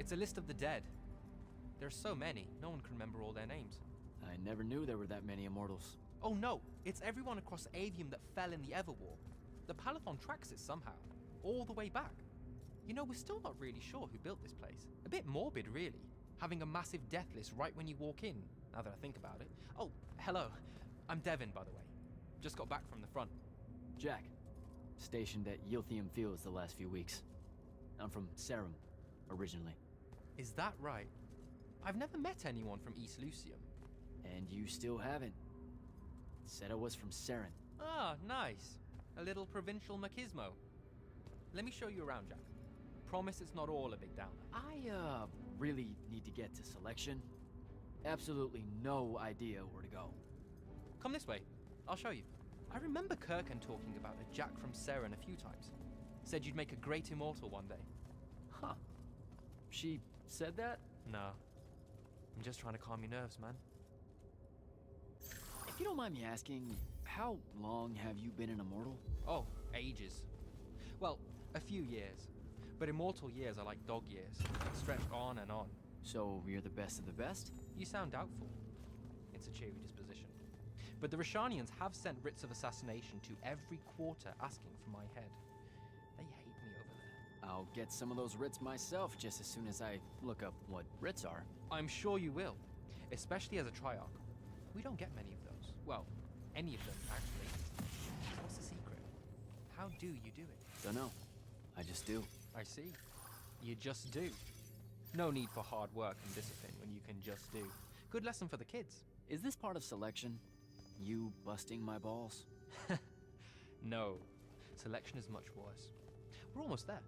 It's a list of the dead. There's so many, no one can remember all their names. I never knew there were that many Immortals. Oh no, it's everyone across Aveum that fell in the Everwar. The Palathon tracks it somehow, all the way back. You know, we're still not really sure who built this place. A bit morbid, really, having a massive death list right when you walk in, now that I think about it. Oh, hello. I'm Devin, by the way. Just got back from the front. Jack, stationed at Yilthium Fields the last few weeks. I'm from Serum, originally. Is that right? I've never met anyone from East Lucium. And you still haven't. Said I was from Seren. Ah, nice. A little provincial machismo. Let me show you around, Jack. Promise it's not all a big downer. I, really need to get to selection. Absolutely no idea where to go. Come this way. I'll show you. I remember Kirkan talking about a Jack from Seren a few times. Said you'd make a great immortal one day. Huh. She said that? No. I'm just trying to calm your nerves, man. If you don't mind me asking, how long have you been an immortal? Oh, ages. Well, a few years. But immortal years are like dog years. Stretch on and on. So you're the best of the best? You sound doubtful. It's a cheery disposition. But the Rishanians have sent writs of assassination to every quarter asking for my head. They hate me over there. I'll get some of those writs myself just as soon as I look up what writs are. I'm sure you will, especially as a Triarch. We don't get many of those. Well, any of them, actually. What's the secret? How do you do it? Dunno. I just do. I see. You just do. No need for hard work and discipline when you can just do. Good lesson for the kids. Is this part of selection? You busting my balls? No. Selection is much worse. We're almost there.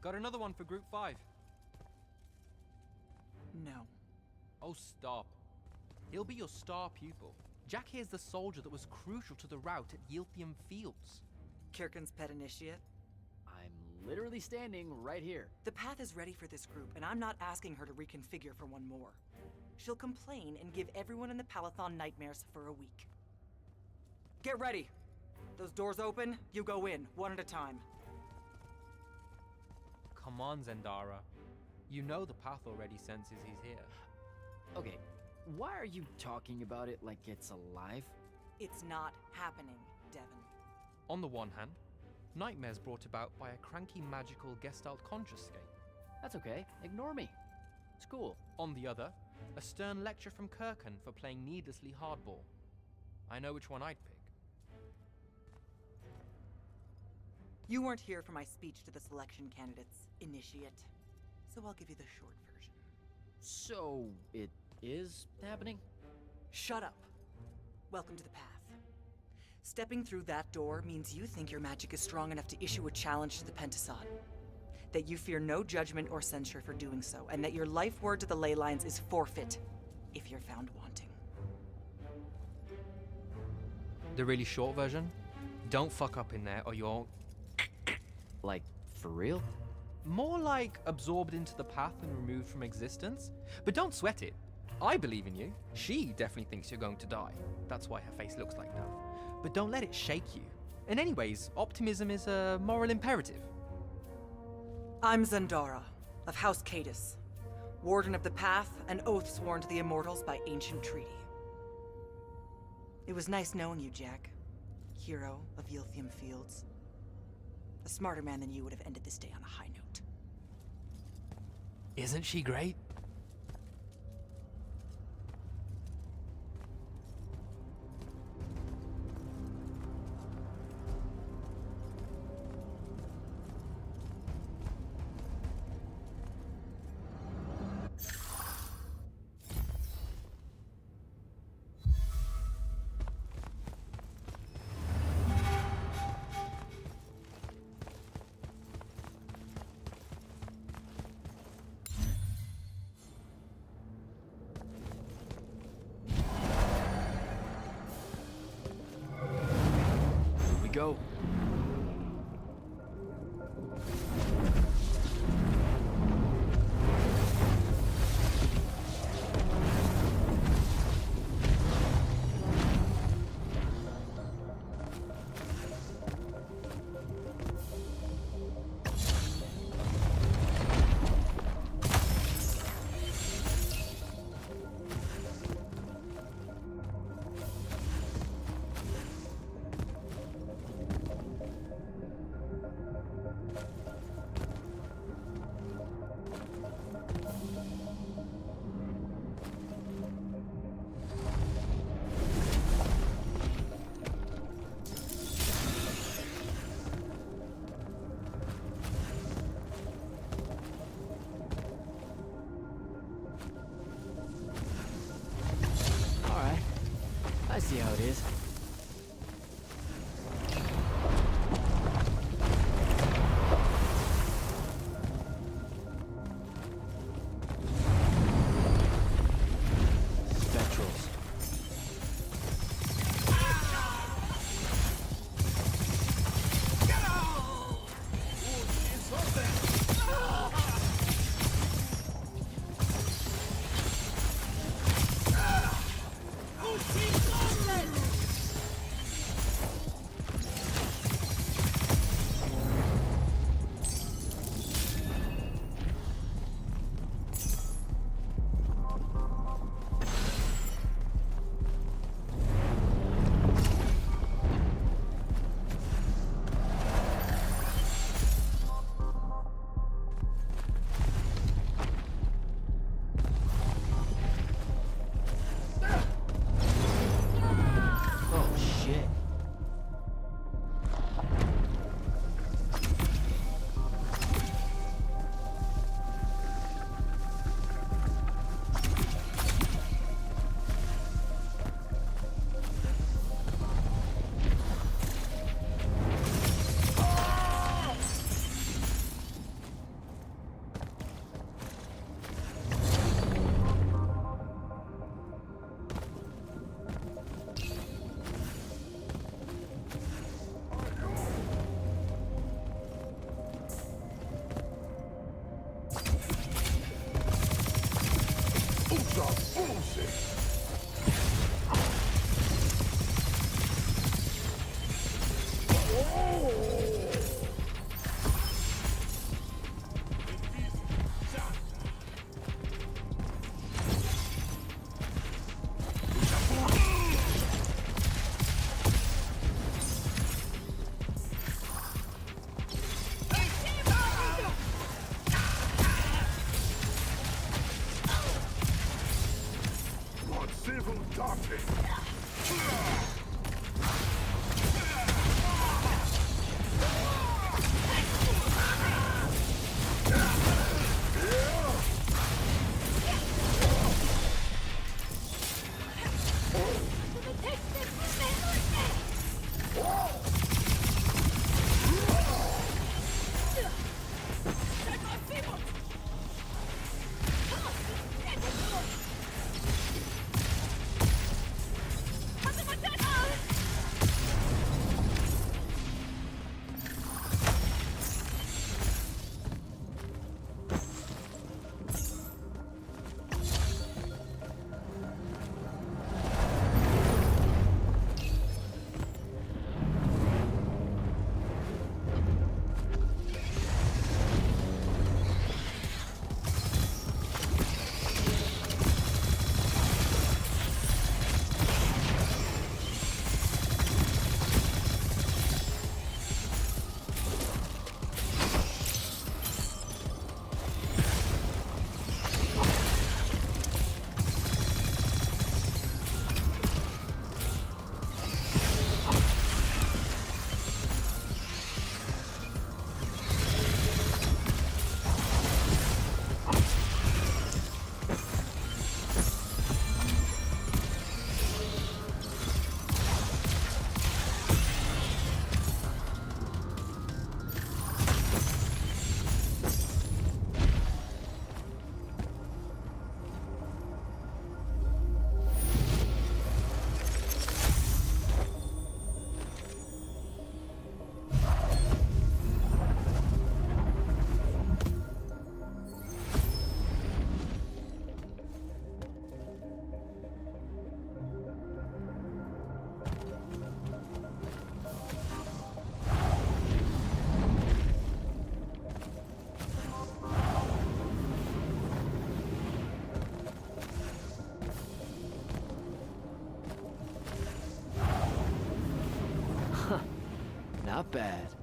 Got another one for Group 5. No. Oh, stop. He'll be your star pupil. Jack here's the soldier that was crucial to the rout at Yilthium Fields. Kirkan's pet initiate? I'm literally standing right here. The path is ready for this group, and I'm not asking her to reconfigure for one more. She'll complain and give everyone in the Palathon nightmares for a week. Get ready! Those doors open, you go in, one at a time. Come on, Zendara. You know the path already senses he's here. Okay, why are you talking about it like it's alive? It's not happening, Devin. On the one hand, nightmares brought about by a cranky magical Gestalt consciouscape. That's okay, ignore me. It's cool. On the other, a stern lecture from Kirkan for playing needlessly hardball. I know which one I'd pick. You weren't here for my speech to the selection candidates, initiate. so I'll give you the short version. So, it is happening? Shut up. Welcome to the path. Stepping through that door means you think your magic is strong enough to issue a challenge to the Pentasod. That you fear no judgment or censure for doing so, and that your life word to the ley lines is forfeit if you're found wanting. The really short version? Don't fuck up in there or you'll... Like, for real? More like absorbed into the path and removed from existence. But don't sweat it. I believe in you. She definitely thinks you're going to die. That's why her face looks like that. But don't let it shake you. And anyways, optimism is a moral imperative. I'm Zendara, of House Cadus, Warden of the Path, and oath sworn to the Immortals by ancient treaty. It was nice knowing you, Jack. Hero of Yilthium Fields. A smarter man than you would have ended this day on a high note. Isn't she great? Go. I see how it is. Spectrals. bad.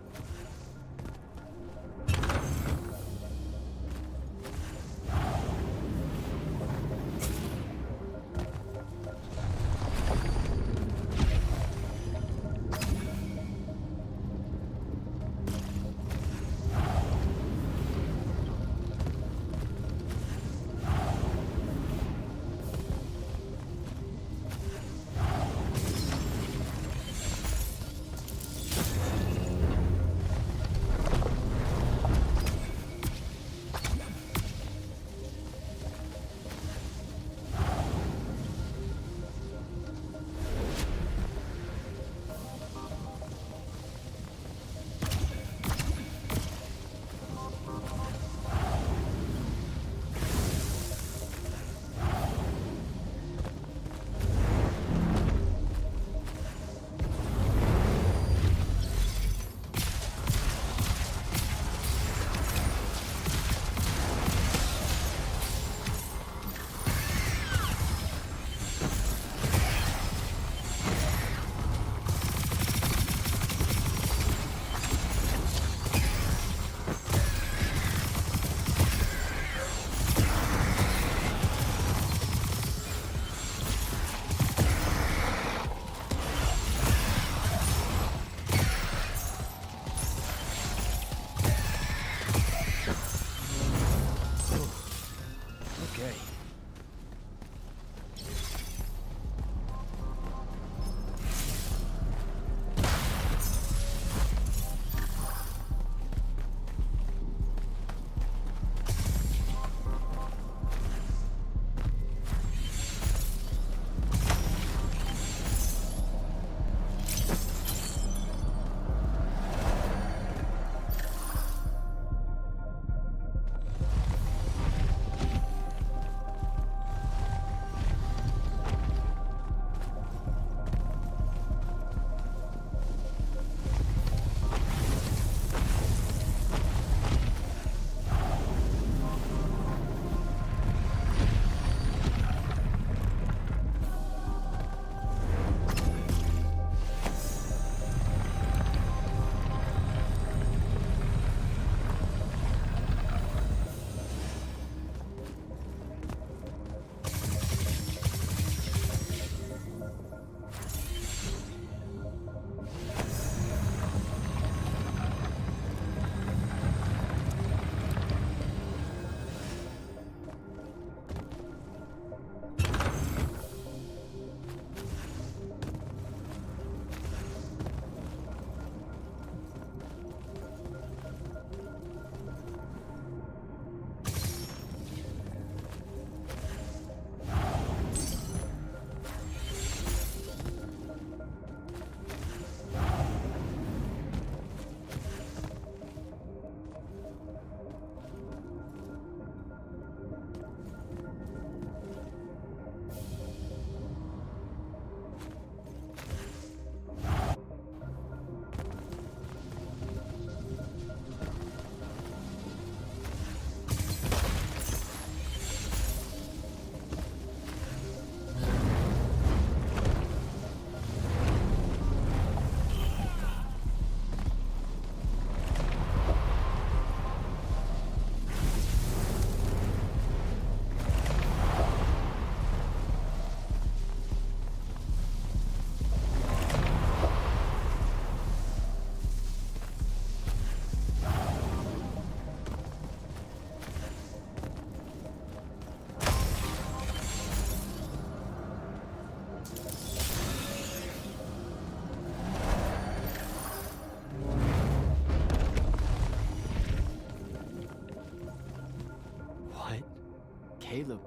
Caleb,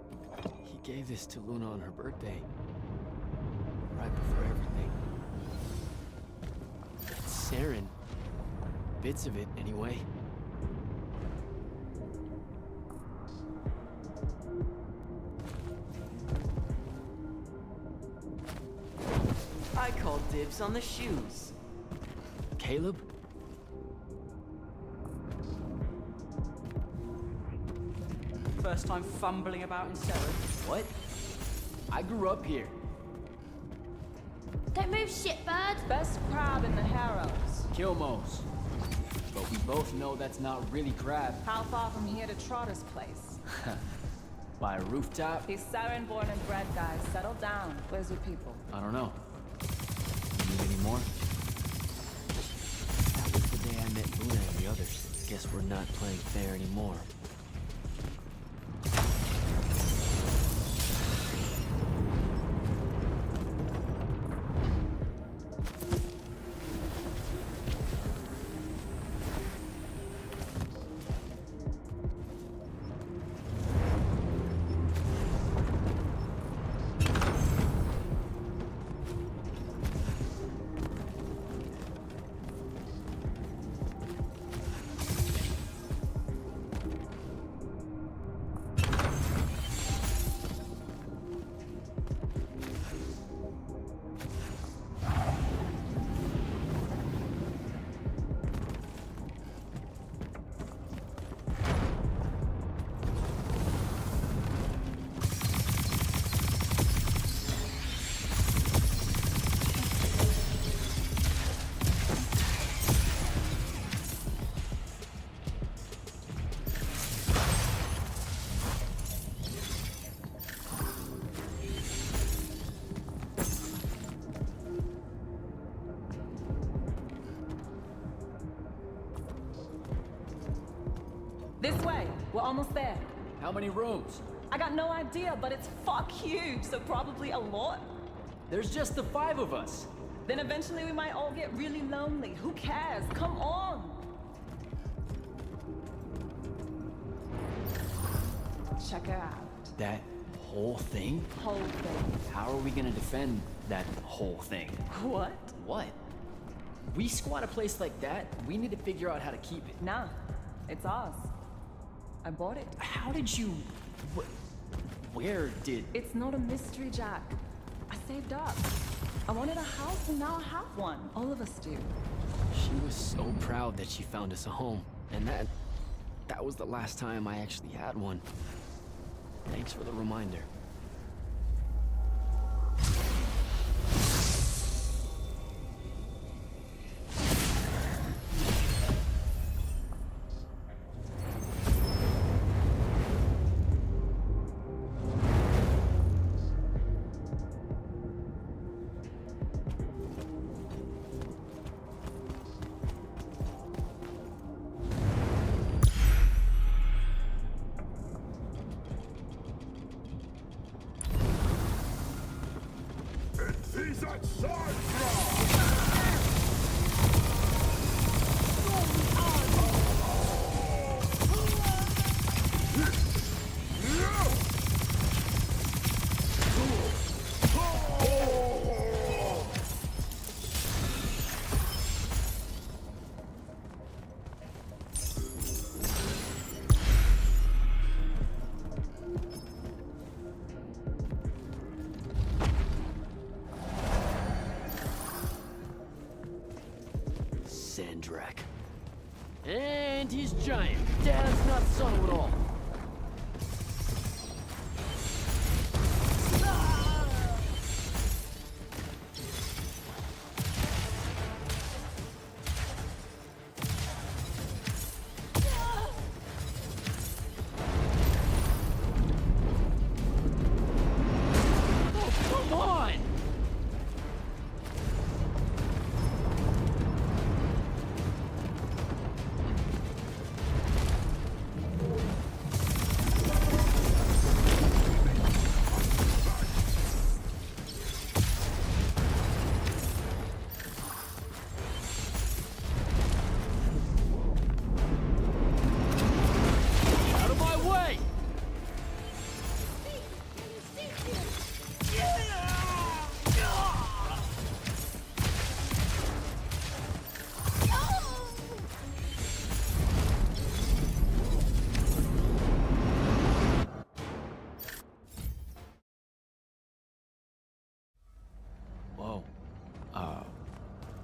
he gave this to Luna on her birthday. Right before everything. It's Saren. Bits of it, anyway. I call dibs on the shoes. Caleb? First time fumbling about in Saren. What? I grew up here. Don't move, shitbird! Best crab in the Harrows. Kilmos. But we both know that's not really crab. How far from here to Trotter's place? By a rooftop? These Siren-born and bred guys, settle down. Where's your people? I don't know. You need any more? That was the day I met Luna and the others. Guess we're not playing fair anymore. This way. We're almost there. How many rooms? I got no idea, but it's fuck huge, so probably a lot. There's just the 5 of us. Then eventually we might all get really lonely. Who cares? Come on! Check it out. That whole thing? Whole thing. How are we gonna defend that whole thing? What? What? We squat a place like that, we need to figure out how to keep it. Nah. It's ours. I bought it. How did you... Where did... It's not a mystery, Jack. I saved up. I wanted a house and now I have one. All of us do. She was so proud that she found us a home. And that was the last time I actually had one. Thanks for the reminder. And he's giant. Dad's not son at all.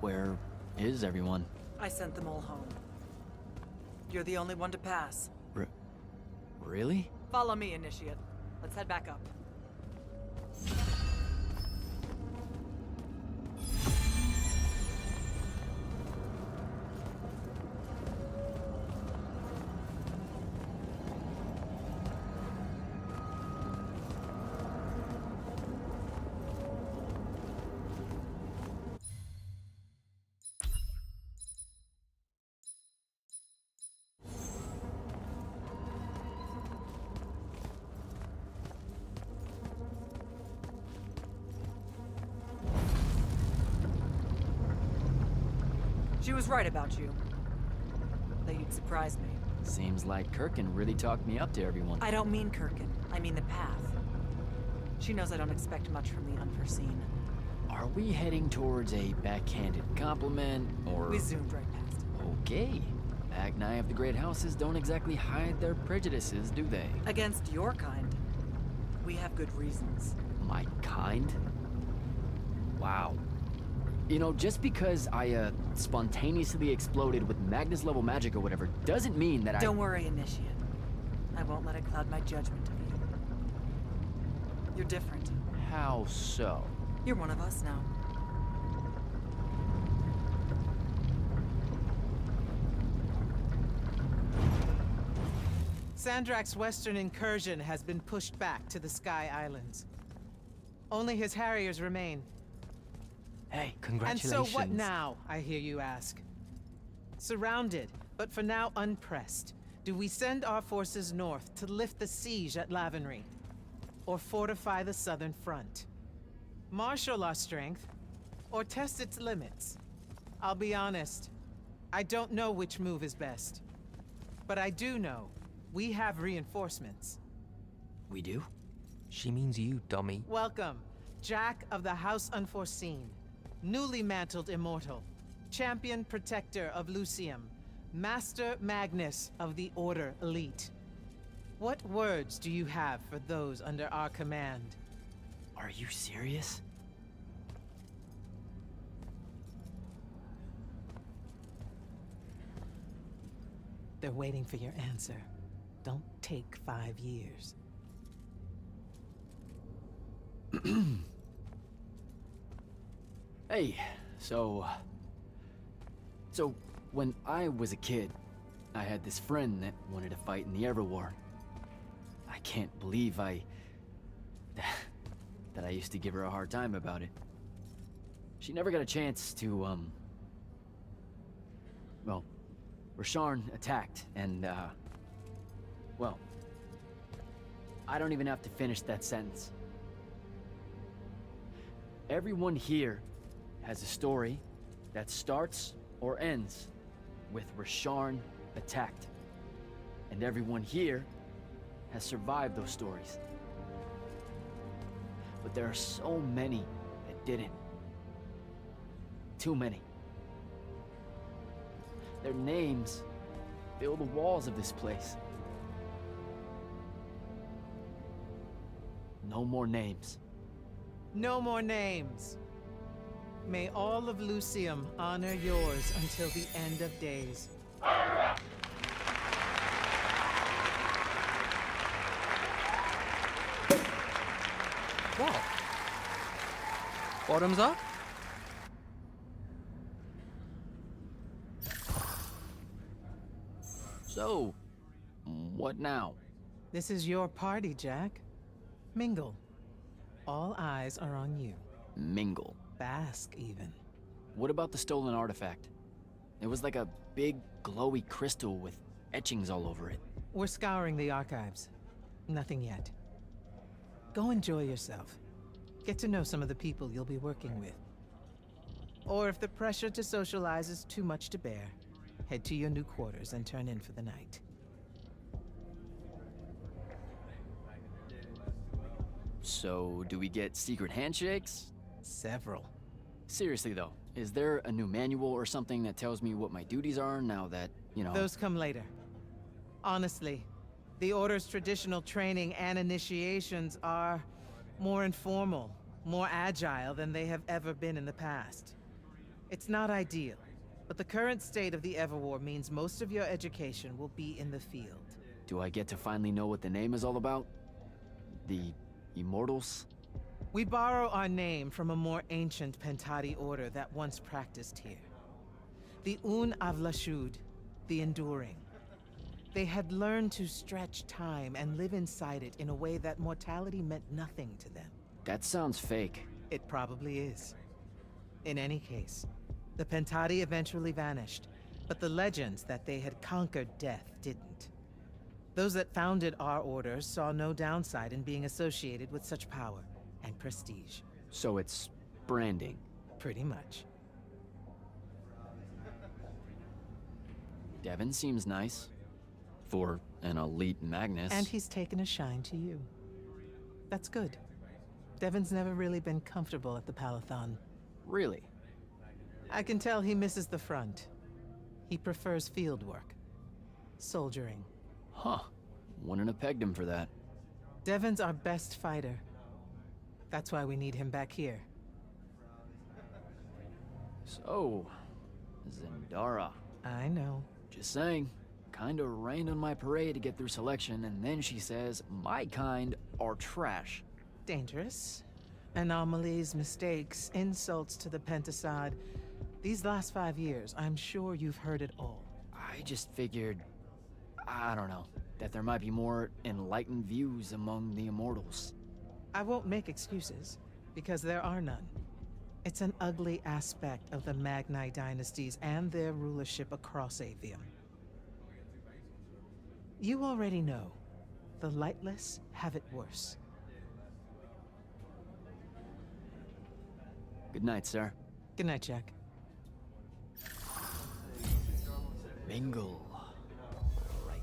Where is everyone? I sent them all home. You're the only one to pass. Really? Follow me, Initiate. Let's head back up. was right about you. That you'd surprise me. Seems like Kirkin really talked me up to everyone. I don't mean Kirkin. I mean the path. She knows I don't expect much from the unforeseen. Are we heading towards a backhanded compliment, or... We zoomed right past it. Okay. Agni of the Great Houses don't exactly hide their prejudices, do they? Against your kind. We have good reasons. My kind? Wow. You know, just because I, spontaneously exploded with Magnus-level magic or whatever, doesn't mean that Don't worry, Initiate. I won't let it cloud my judgment of you. You're different. How so? You're one of us now. Sandrak's western incursion has been pushed back to the Sky Islands. Only his Harriers remain. Hey, And Congratulations. so what now, I hear you ask? Surrounded, but for now unpressed, do we send our forces north to lift the siege at Lavenry? Or fortify the southern front? Marshal our strength, or test its limits? I'll be honest, I don't know which move is best. But I do know we have reinforcements. We do? She means you, dummy. Welcome, Jack of the House Unforeseen, newly mantled Immortal, champion protector of Lucium, Master Magnus of the Order Elite. What words do you have for those under our command? Are you serious? They're waiting for your answer. Don't take 5 years. Hey, so when I was a kid, I had this friend that wanted to fight in the Everwar. I can't believe that I used to give her a hard time about it. She never got a chance to, well, Rasharn attacked, and, well, I don't even have to finish that sentence. Everyone here has a story that starts or ends with Rasharn attacked. And everyone here has survived those stories. But there are so many that didn't. Too many. Their names fill the walls of this place. No more names. No more names. May all of Lucium honor yours until the end of days. What? Bottoms up? So, what now? This is your party, Jack. Mingle. All eyes are on you. Mingle. Bask, even. What about the stolen artifact? It was like a big, glowy crystal with etchings all over it. We're scouring the archives. Nothing yet. Go enjoy yourself. Get to know some of the people you'll be working with. Or if the pressure to socialize is too much to bear, head to your new quarters and turn in for the night. So, do we get secret handshakes? Several. Seriously though, is there a new manual or something that tells me what my duties are now that, you know... Those come later. Honestly, the Order's traditional training and initiations are more informal, more agile than they have ever been in the past. It's not ideal, but the current state of the Everwar means most of your education will be in the field. Do I get to finally know what the name is all about? The Immortals? We borrow our name from a more ancient Pentati order that once practiced here. The Un Avlashud, the Enduring. They had learned to stretch time and live inside it in a way that mortality meant nothing to them. That sounds fake. It probably is. In any case, the Pentati eventually vanished, but the legends that they had conquered death didn't. Those that founded our order saw no downside in being associated with such power and prestige. So it's branding. Pretty much. Devin seems nice. For an elite Magnus. And he's taken a shine to you. That's good. Devin's never really been comfortable at the Palathon. Really? I can tell he misses the front. He prefers field work. Soldiering. Huh. Wouldn't have pegged him for that. Devin's our best fighter. That's why we need him back here. So, Zendara. I know. Just saying. Kinda rained on my parade to get through selection, and then she says my kind are trash. Dangerous. Anomalies, mistakes, insults to the Pentasod. These last 5 years, I'm sure you've heard it all. I just figured, I don't know, that there might be more enlightened views among the Immortals. I won't make excuses, because there are none. It's an ugly aspect of the Magni dynasties and their rulership across Aveum. You already know, the Lightless have it worse. Good night, sir. Good night, Jack. Mingle. Right.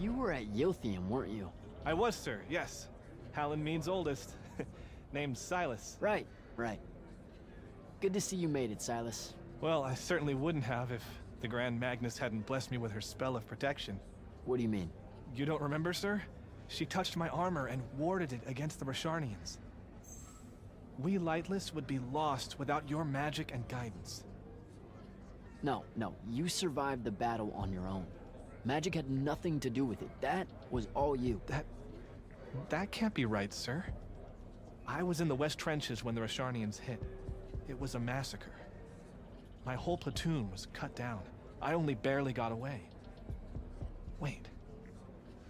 You were at Yothium, weren't you? I was, sir, yes. Hallen means oldest. Named Silas. Right. Good to see you made it, Silas. Well, I certainly wouldn't have if the Grand Magnus hadn't blessed me with her spell of protection. What do you mean? You don't remember, sir? She touched my armor and warded it against the Rasharnians. We Lightless would be lost without your magic and guidance. No, you survived the battle on your own. Magic had nothing to do with it. That was all you. That can't be right, sir. I was in the West Trenches when the Rasharnians hit. It was a massacre. My whole platoon was cut down. I only barely got away. Wait.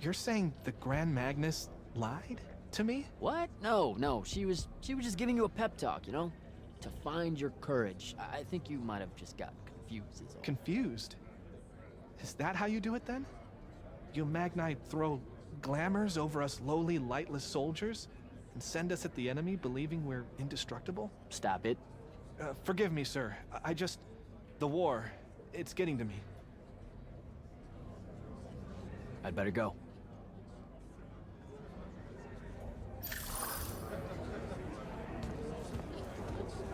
You're saying the Grand Magnus lied to me? What? No. She was just giving you a pep talk, you know? To find your courage. I think you might have just got confused is all. Confused? Is that how you do it then? You Magni throw glamours over us lowly, lightless soldiers and send us at the enemy believing we're indestructible? Stop it. Forgive me, sir. The war, it's getting to me. I'd better go.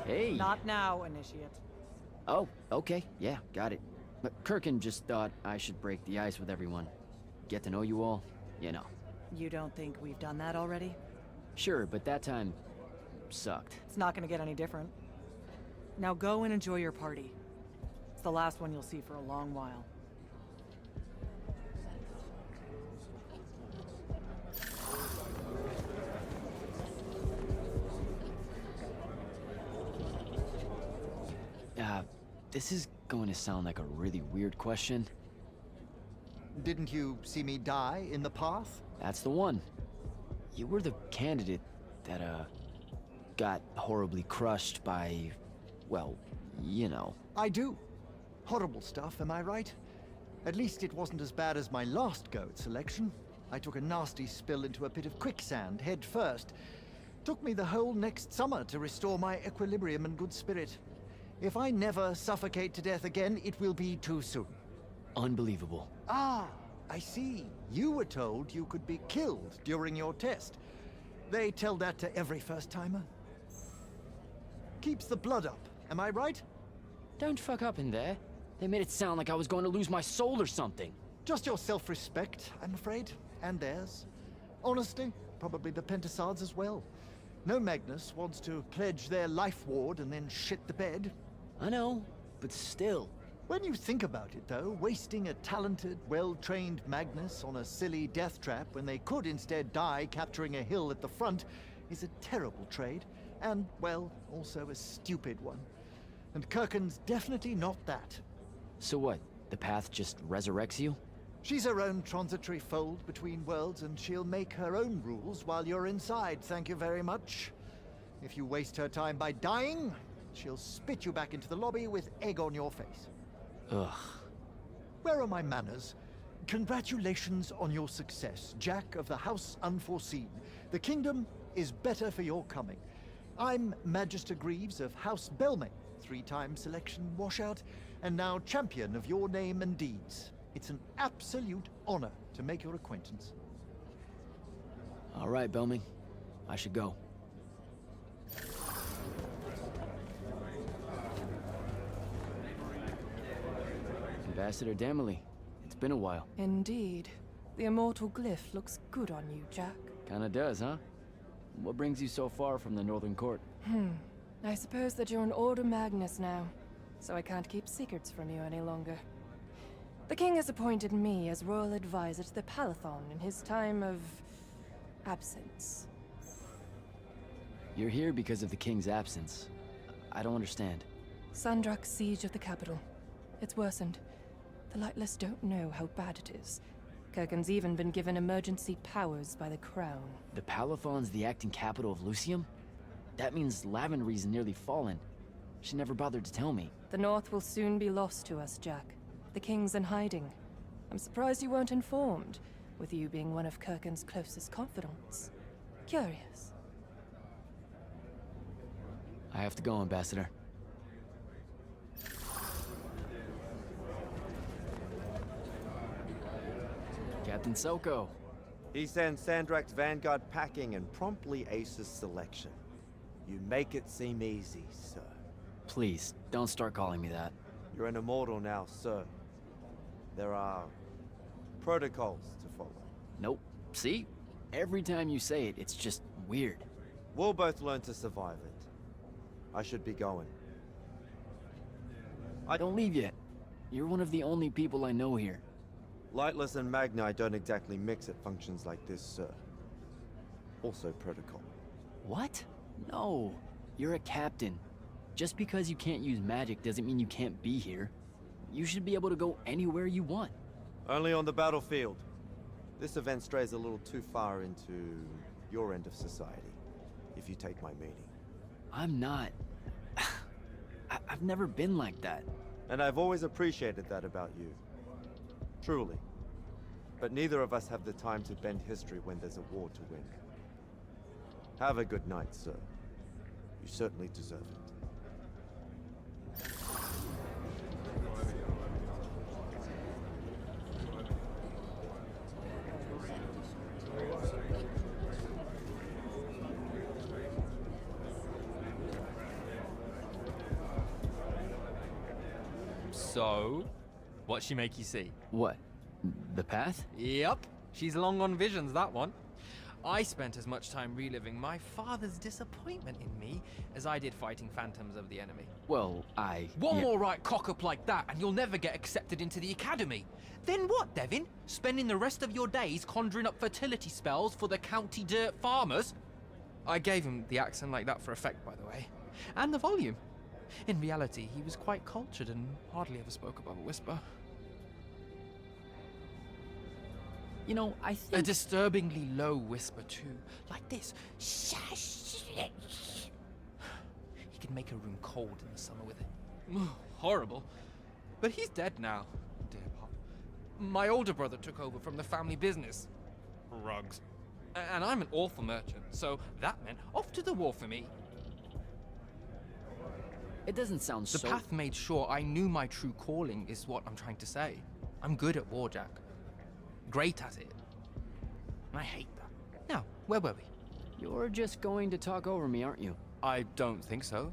Hey. Not now, Initiate. Oh, okay. Yeah, got it. But Kirkin just thought I should break the ice with everyone. Get to know you all, you know. You don't think we've done that already? Sure, but that time sucked. It's not gonna get any different. Now go and enjoy your party. It's the last one you'll see for a long while. This is going to sound like a really weird question. Didn't you see me die in the path? That's the one. You were the candidate that, got horribly crushed by, well, you know. I do. Horrible stuff, am I right? At least it wasn't as bad as my last go at selection. I took a nasty spill into a pit of quicksand, head first. Took me the whole next summer to restore my equilibrium and good spirit. If I never suffocate to death again, it will be too soon. Unbelievable. Ah, I see. You were told you could be killed during your test. They tell that to every first-timer. Keeps the blood up, am I right? Don't fuck up in there. They made it sound like I was going to lose my soul or something. Just your self-respect, I'm afraid, and theirs. Honestly, probably the Pentasod's as well. No Magnus wants to pledge their life ward and then shit the bed. I know, but still. When you think about it, though, wasting a talented, well-trained Magnus on a silly death trap when they could instead die capturing a hill at the front is a terrible trade, and, well, also a stupid one. And Kirkin's definitely not that. So what? The path just resurrects you? She's her own transitory fold between worlds, and she'll make her own rules while you're inside, thank you very much. If you waste her time by dying, she'll spit you back into the lobby with egg on your face. Ugh. Where are my manners? Congratulations on your success, Jack of the House Unforeseen. The kingdom is better for your coming. I'm Magister Greaves of House Belmay, 3-time selection washout, and now champion of your name and deeds. It's an absolute honor to make your acquaintance. All right, Belming. I should go. Ambassador Damley, it's been a while. Indeed. The immortal glyph looks good on you, Jack. Kinda does, huh? What brings you so far from the Northern Court? I suppose that you're an Order Magnus now, so I can't keep secrets from you any longer. The king has appointed me as royal advisor to the Palathon in his time of absence. You're here because of the king's absence. I don't understand. Sandrak's siege of the capital. It's worsened. The Lightless don't know how bad it is. Kirkin's even been given emergency powers by the crown. The Palathon's the acting capital of Lucium? That means Lavenry's nearly fallen. She never bothered to tell me. The North will soon be lost to us, Jack. The king's in hiding. I'm surprised you weren't informed, with you being one of Kirkin's closest confidants. Curious. I have to go, Ambassador. Captain Soko. He sends Sandrak's vanguard packing and promptly aces selection. You make it seem easy, sir. Please, don't start calling me that. You're an immortal now, sir. There are protocols to follow. Nope. See? Every time you say it, it's just weird. We'll both learn to survive it. I should be going. Don't leave yet. You're one of the only people I know here. Lightless and Magni don't exactly mix at functions like this, sir. Also protocol. What? No. You're a captain. Just because you can't use magic doesn't mean you can't be here. You should be able to go anywhere you want. Only on the battlefield. This event strays a little too far into your end of society, if you take my meaning. I'm not. I've never been like that. And I've always appreciated that about you. Truly. But neither of us have the time to bend history when there's a war to win. Have a good night, sir. You certainly deserve it. So, what'd she make you see? What? The path? Yep, she's long on visions, that one. I spent as much time reliving my father's disappointment in me as I did fighting phantoms of the enemy. Well, One more right cock-up like that and you'll never get accepted into the academy. Then what, Devin? Spending the rest of your days conjuring up fertility spells for the county dirt farmers? I gave him the accent like that for effect, by the way. And the volume. In reality, he was quite cultured and hardly ever spoke above a whisper. You know, I A think... disturbingly low whisper, too. Like this. He could make a room cold in the summer with it. Horrible. But he's dead now, dear Pop. My older brother took over from the family business. Rugs. And I'm an awful merchant, so that meant off to the war for me. It doesn't sound The so... path made sure I knew my true calling is what I'm trying to say. I'm good at war, Jack. Great at it. And I hate that. Now, where were we? You're just going to talk over me, aren't you? I don't think so.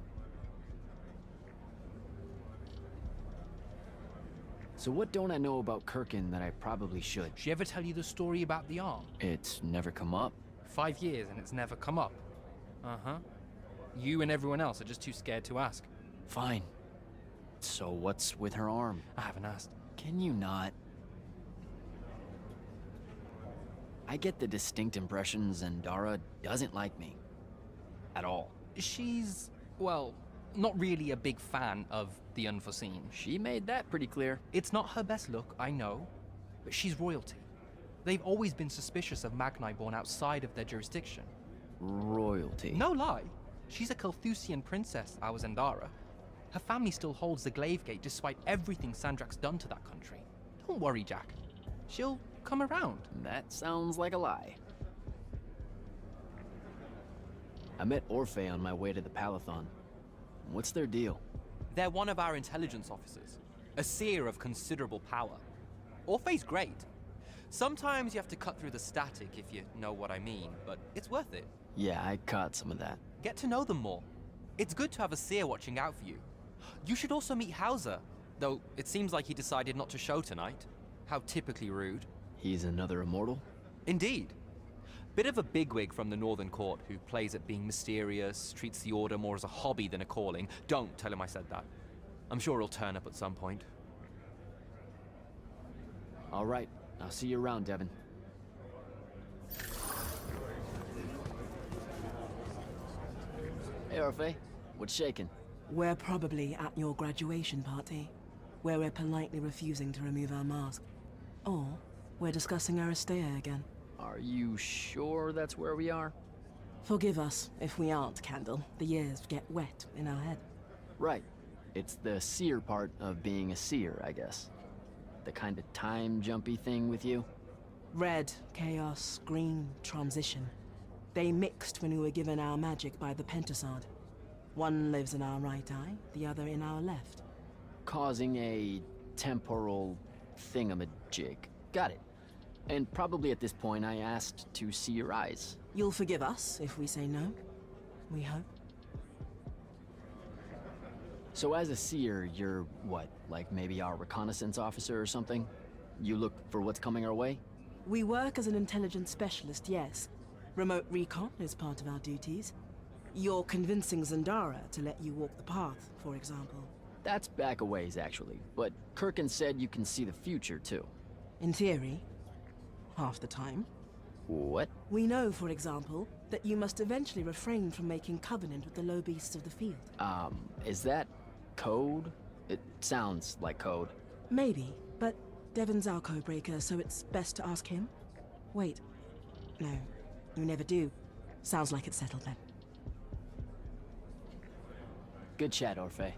So what don't I know about Kirkin that I probably should? She ever tell you the story about the arm? It's never come up. 5 years and it's never come up. Uh-huh. You and everyone else are just too scared to ask. Fine. So what's with her arm? I haven't asked. Can you not? I get the distinct impression Zendara doesn't like me. At all. She's, well, not really a big fan of the unforeseen. She made that pretty clear. It's not her best look, I know. but she's royalty. They've always been suspicious of Magni born outside of their jurisdiction. Royalty. No lie. She's a Carthusian princess, our Zendara. Her family still holds the Glaive Gate despite everything Sandrak's done to that country. Don't worry, Jack. She'll come around. That sounds like a lie. I met Orphe on my way to the Palathon. What's their deal? They're one of our intelligence officers, a seer of considerable power. Orphe's great. Sometimes you have to cut through the static, if you know what I mean, but it's worth it. Yeah, I caught some of that. Get to know them more. It's good to have a seer watching out for you. You should also meet Hauser, though it seems like he decided not to show tonight. How typically rude. He's another immortal? Indeed. Bit of a bigwig from the Northern Court who plays at being mysterious, treats the Order more as a hobby than a calling. Don't tell him I said that. I'm sure he'll turn up at some point. All right, I'll see you around, Devin. Hey, Orphe. What's shaking? We're probably at your graduation party, where we're politely refusing to remove our mask. Or we're discussing Aristea again. Are you sure that's where we are? Forgive us if we aren't, Candle. The years get wet in our head. Right. It's the seer part of being a seer, I guess. The kind of time-jumpy thing with you? Red, chaos, green, transition. They mixed when we were given our magic by the Pentasod. One lives in our right eye, the other in our left. Causing a temporal thingamajig. Got it. And probably at this point I asked to see your eyes. You'll forgive us if we say no. We hope. So as a seer, you're what? Like maybe our reconnaissance officer or something? You look for what's coming our way? We work as an intelligence specialist, yes. Remote recon is part of our duties. You're convincing Zendara to let you walk the path, for example. That's back a ways, actually. But Kirkin said you can see the future, too. In theory. Half the time. What? We know, for example, that you must eventually refrain from making covenant with the low beasts of the field. Is that code? It sounds like code. Maybe, but Devin's our codebreaker, so it's best to ask him. Wait. No, you never do. Sounds like it's settled then. Good chat, Orphe.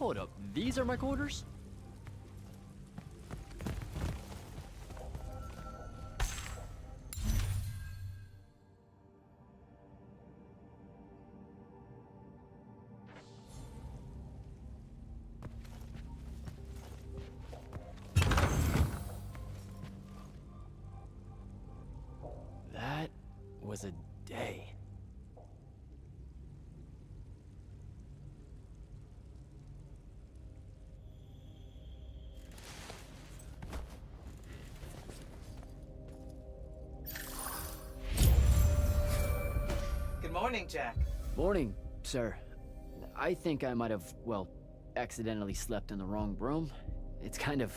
Hold up, these are my quarters? That was a day. Good morning, Jack. Morning, sir. I think I might have, well, accidentally slept in the wrong room. It's kind of,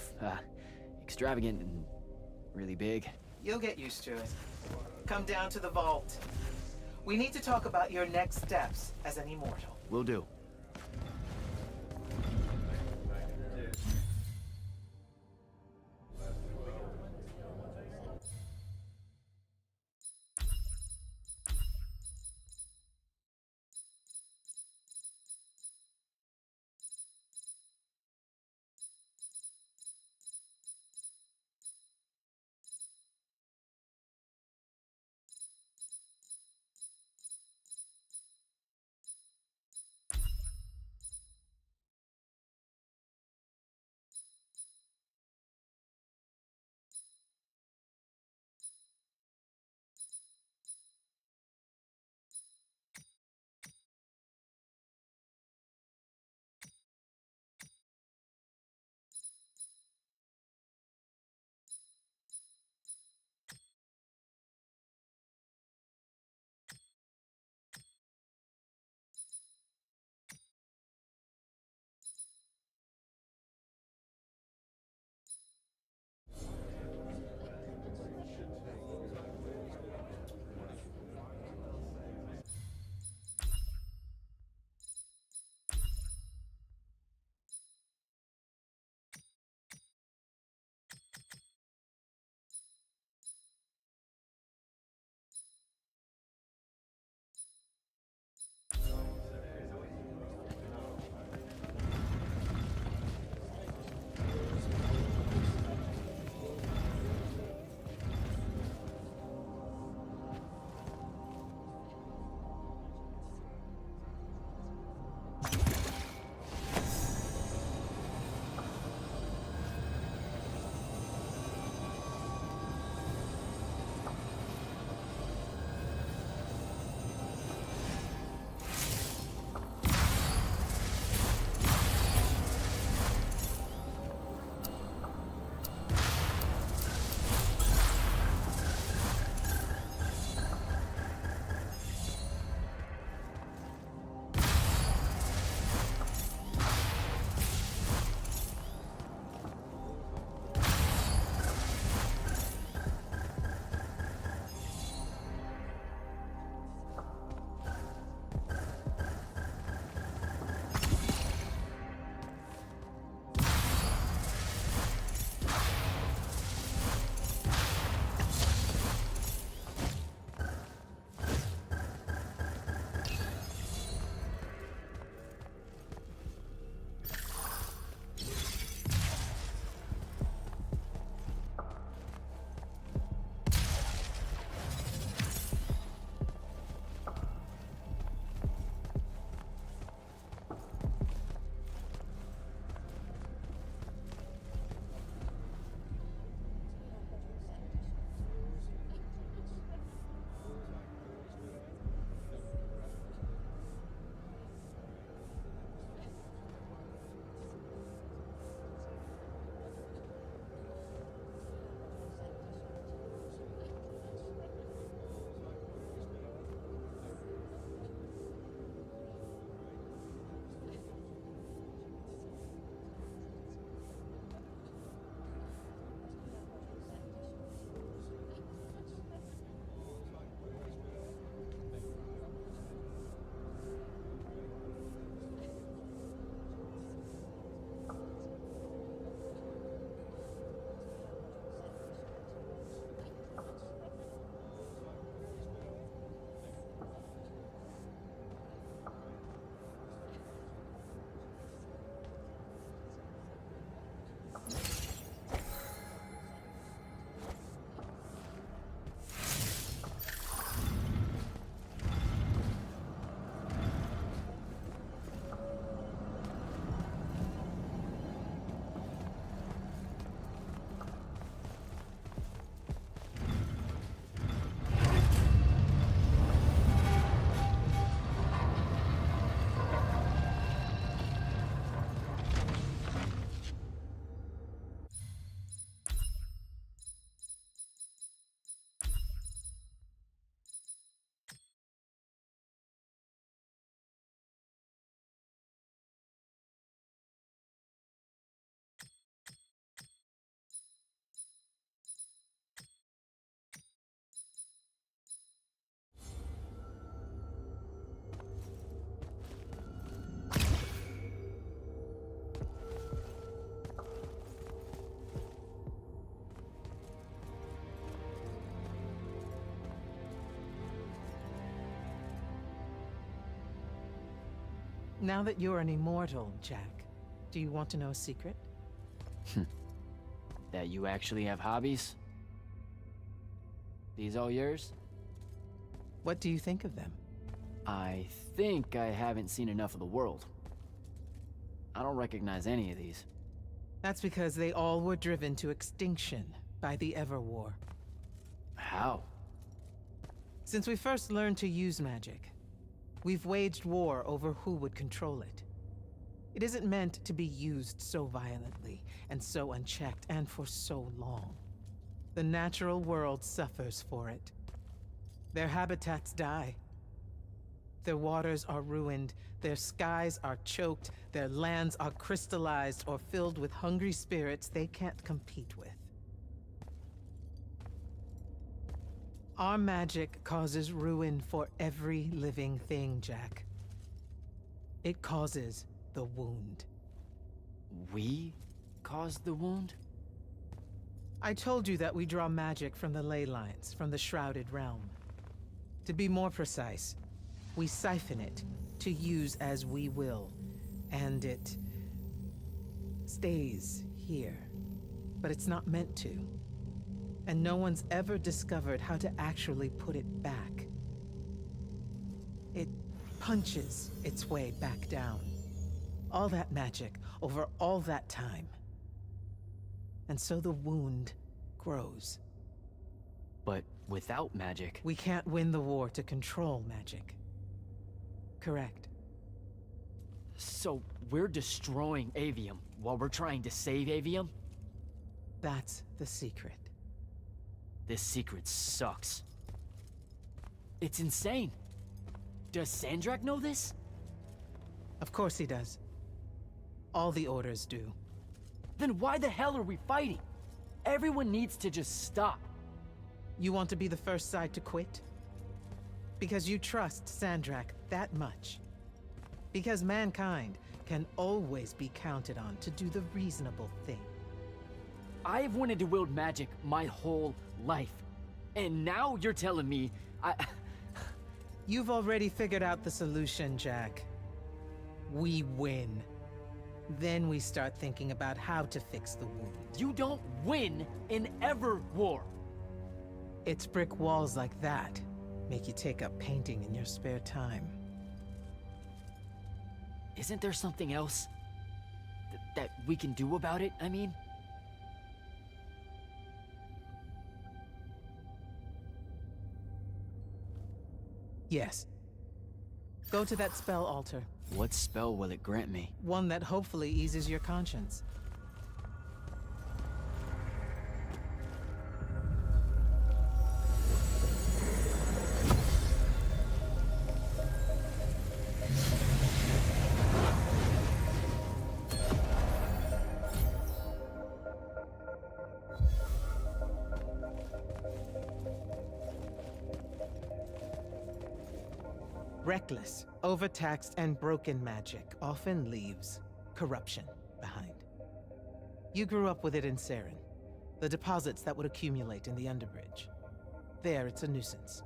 extravagant and really big. You'll get used to it. Come down to the vault. We need to talk about your next steps as an immortal. Will do. Now that you're an immortal, Jack, do you want to know a secret? That you actually have hobbies? These all yours? What do you think of them? I think I haven't seen enough of the world. I don't recognize any of these. That's because they all were driven to extinction by the Everwar. How? Since we first learned to use magic, we've waged war over who would control it. It isn't meant to be used so violently and so unchecked and for so long. The natural world suffers for it. Their habitats die. Their waters are ruined, their skies are choked, their lands are crystallized or filled with hungry spirits they can't compete with. Our magic causes ruin for every living thing, Jack. It causes the wound. We caused the wound? I told you that we draw magic from the ley lines, from the Shrouded Realm. To be more precise, we siphon it to use as we will, and it stays here. But it's not meant to. And no one's ever discovered how to actually put it back. It punches its way back down. All that magic over all that time. And so the wound grows. But without magic... We can't win the war to control magic. Correct. So we're destroying Aveum while we're trying to save Aveum? That's the secret. This secret sucks. It's insane. Does Sandrak know this? Of course he does. All the orders do. Then why the hell are we fighting? Everyone needs to just stop. You want to be the first side to quit? Because you trust Sandrak that much. Because mankind can always be counted on to do the reasonable thing. I've wanted to wield magic my whole life. And now you're telling me You've already figured out the solution, Jack. We win. Then we start thinking about how to fix the wound. You don't win in ever war. It's brick walls like that make you take up painting in your spare time. Isn't there something else that we can do about it, I mean? Yes. Go to that spell altar. What spell will it grant me? One that hopefully eases your conscience. Reckless, overtaxed, and broken magic often leaves corruption behind. You grew up with it in Saren, the deposits that would accumulate in the Underbridge. There, it's a nuisance.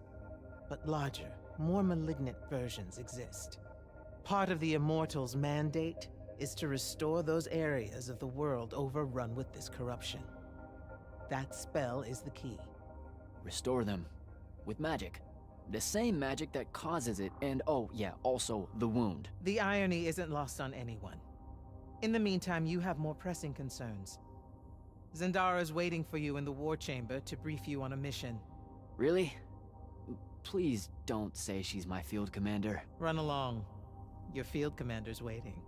But larger, more malignant versions exist. Part of the Immortals' mandate is to restore those areas of the world overrun with this corruption. That spell is the key. Restore them. With magic. The same magic that causes it, and oh yeah, also the wound. The irony isn't lost on anyone. In the meantime, you have more pressing concerns. Zendara's waiting for you in the war chamber to brief you on a mission. Really? Please don't say she's my field commander. Run along. Your field commander's waiting.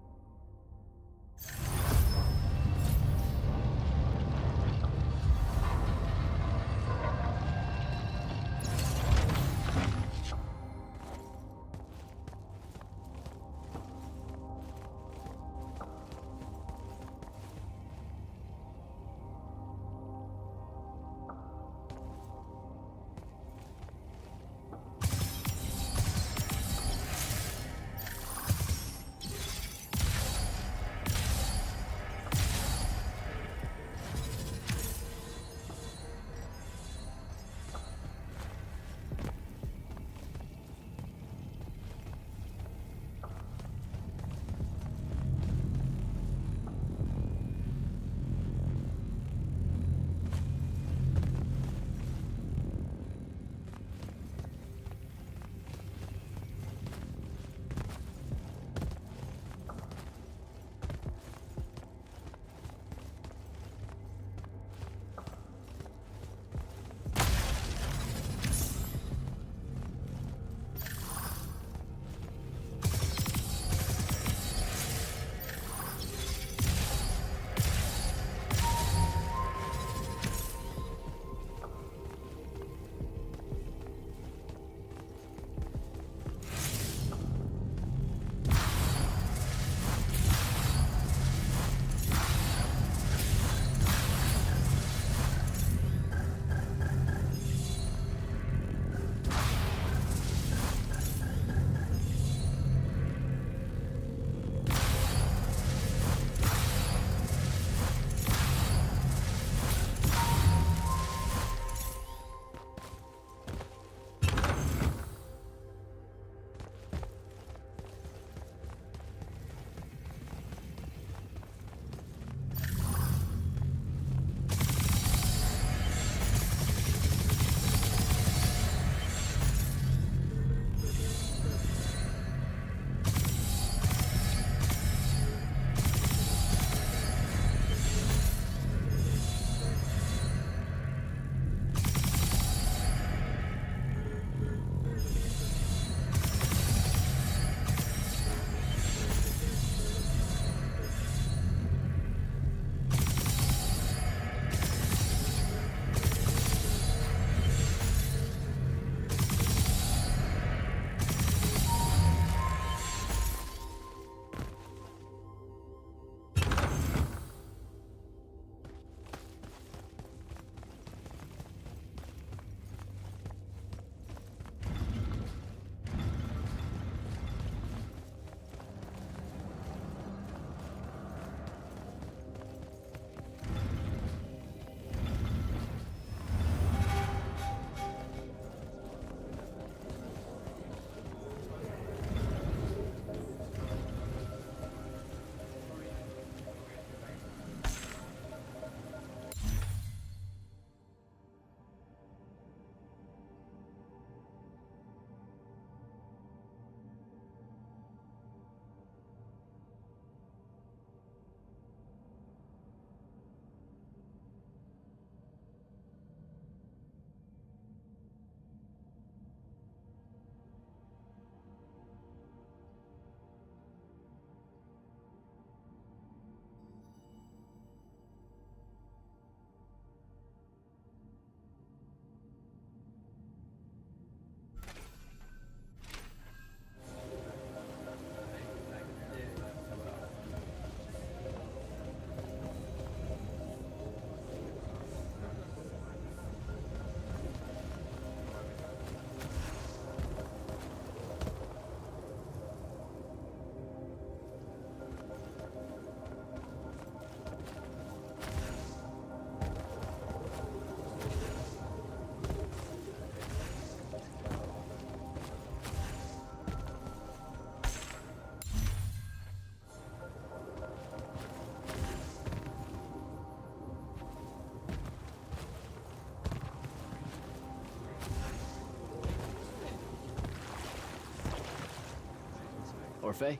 Orphe?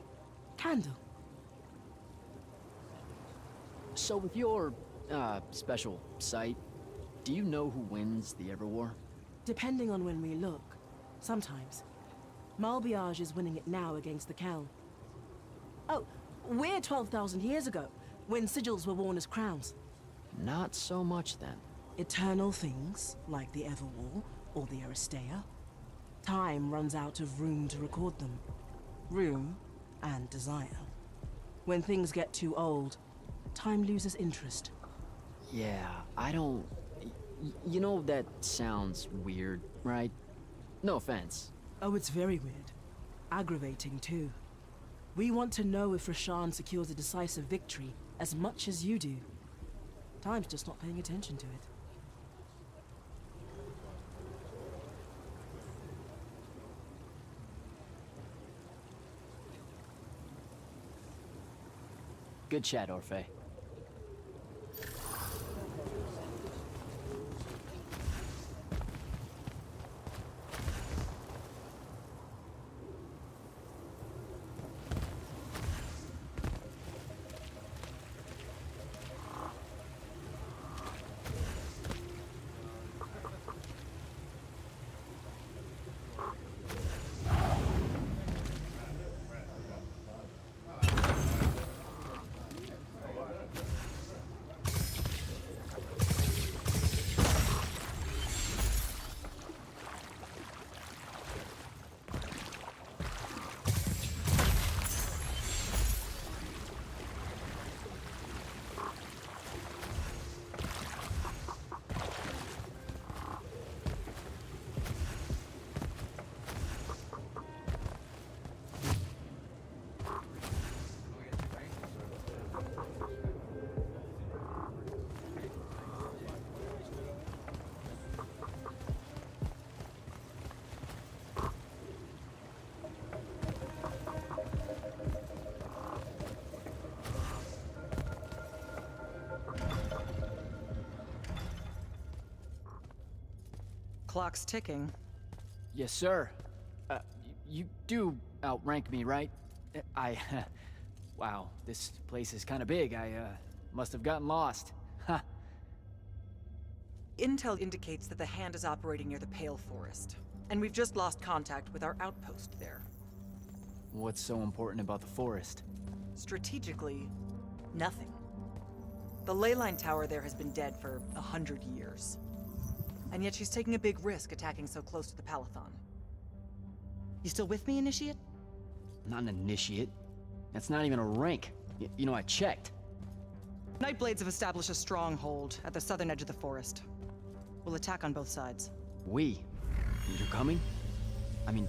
Candle. So with your, special sight, do you know who wins the Everwar? Depending on when we look. Sometimes. Malbiage is winning it now against the Kel. Oh, we're 12,000 years ago, when sigils were worn as crowns. Not so much then. Eternal things, like the Everwar or the Aristea. Time runs out of room to record them. Room and desire. When things get too old, time loses interest. Yeah, I don't... You know, that sounds weird, right? No offense. Oh, it's very weird. Aggravating, too. We want to know if Rasharn secures a decisive victory as much as you do. Time's just not paying attention to it. Good chat, Orphe. Clock's ticking. Yes, sir. You do outrank me, right? Wow, this place is kind of big. I, must have gotten lost. Ha. Intel indicates that the Hand is operating near the Pale Forest, and we've just lost contact with our outpost there. What's so important about the forest? Strategically, nothing. The leyline tower there has been dead for 100 years. And yet she's taking a big risk attacking so close to the Palathon. You still with me, Initiate? Not an initiate. That's not even a rank. You know, I checked. Nightblades have established a stronghold at the southern edge of the forest. We'll attack on both sides. We? You're coming? I mean,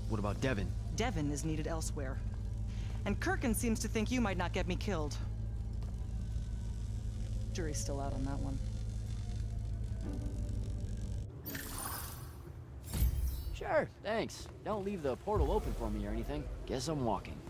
what about Devin? Devin is needed elsewhere. And Kirkin seems to think you might not get me killed. Jury's still out on that one. Sure, thanks. Don't leave the portal open for me or anything. Guess I'm walking.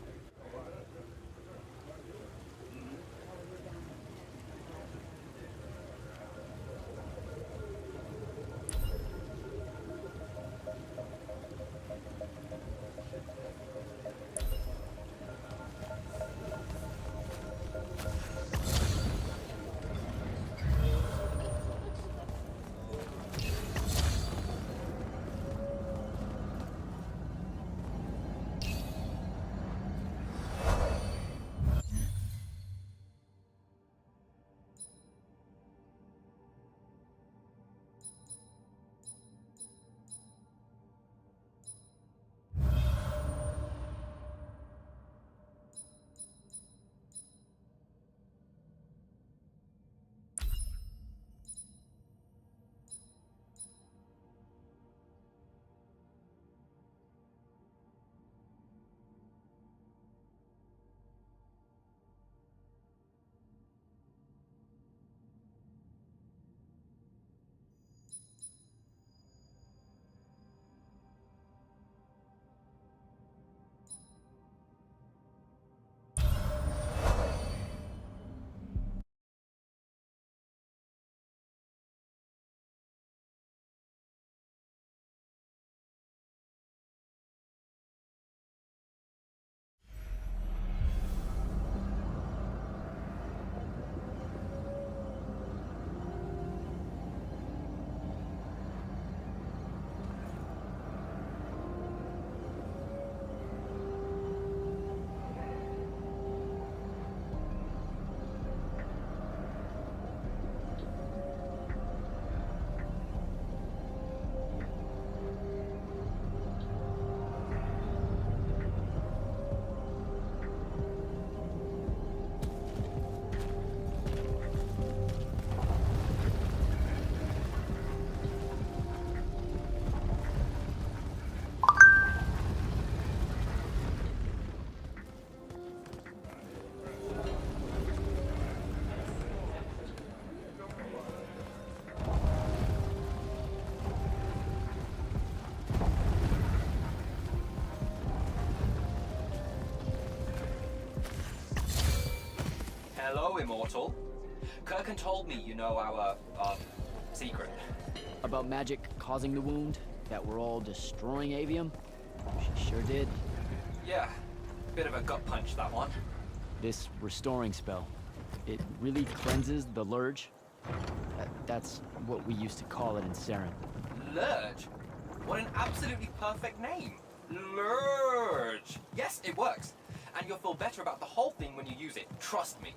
Hello, Immortal. Kirkin told me you know our secret. About magic causing the wound, that we're all destroying Aveum? She sure did. Yeah, bit of a gut punch, that one. This restoring spell, it really cleanses the Lurge? That's what we used to call it in Saren. Lurge? What an absolutely perfect name. Lurge! Yes, it works. And you'll feel better about the whole thing when you use it. Trust me.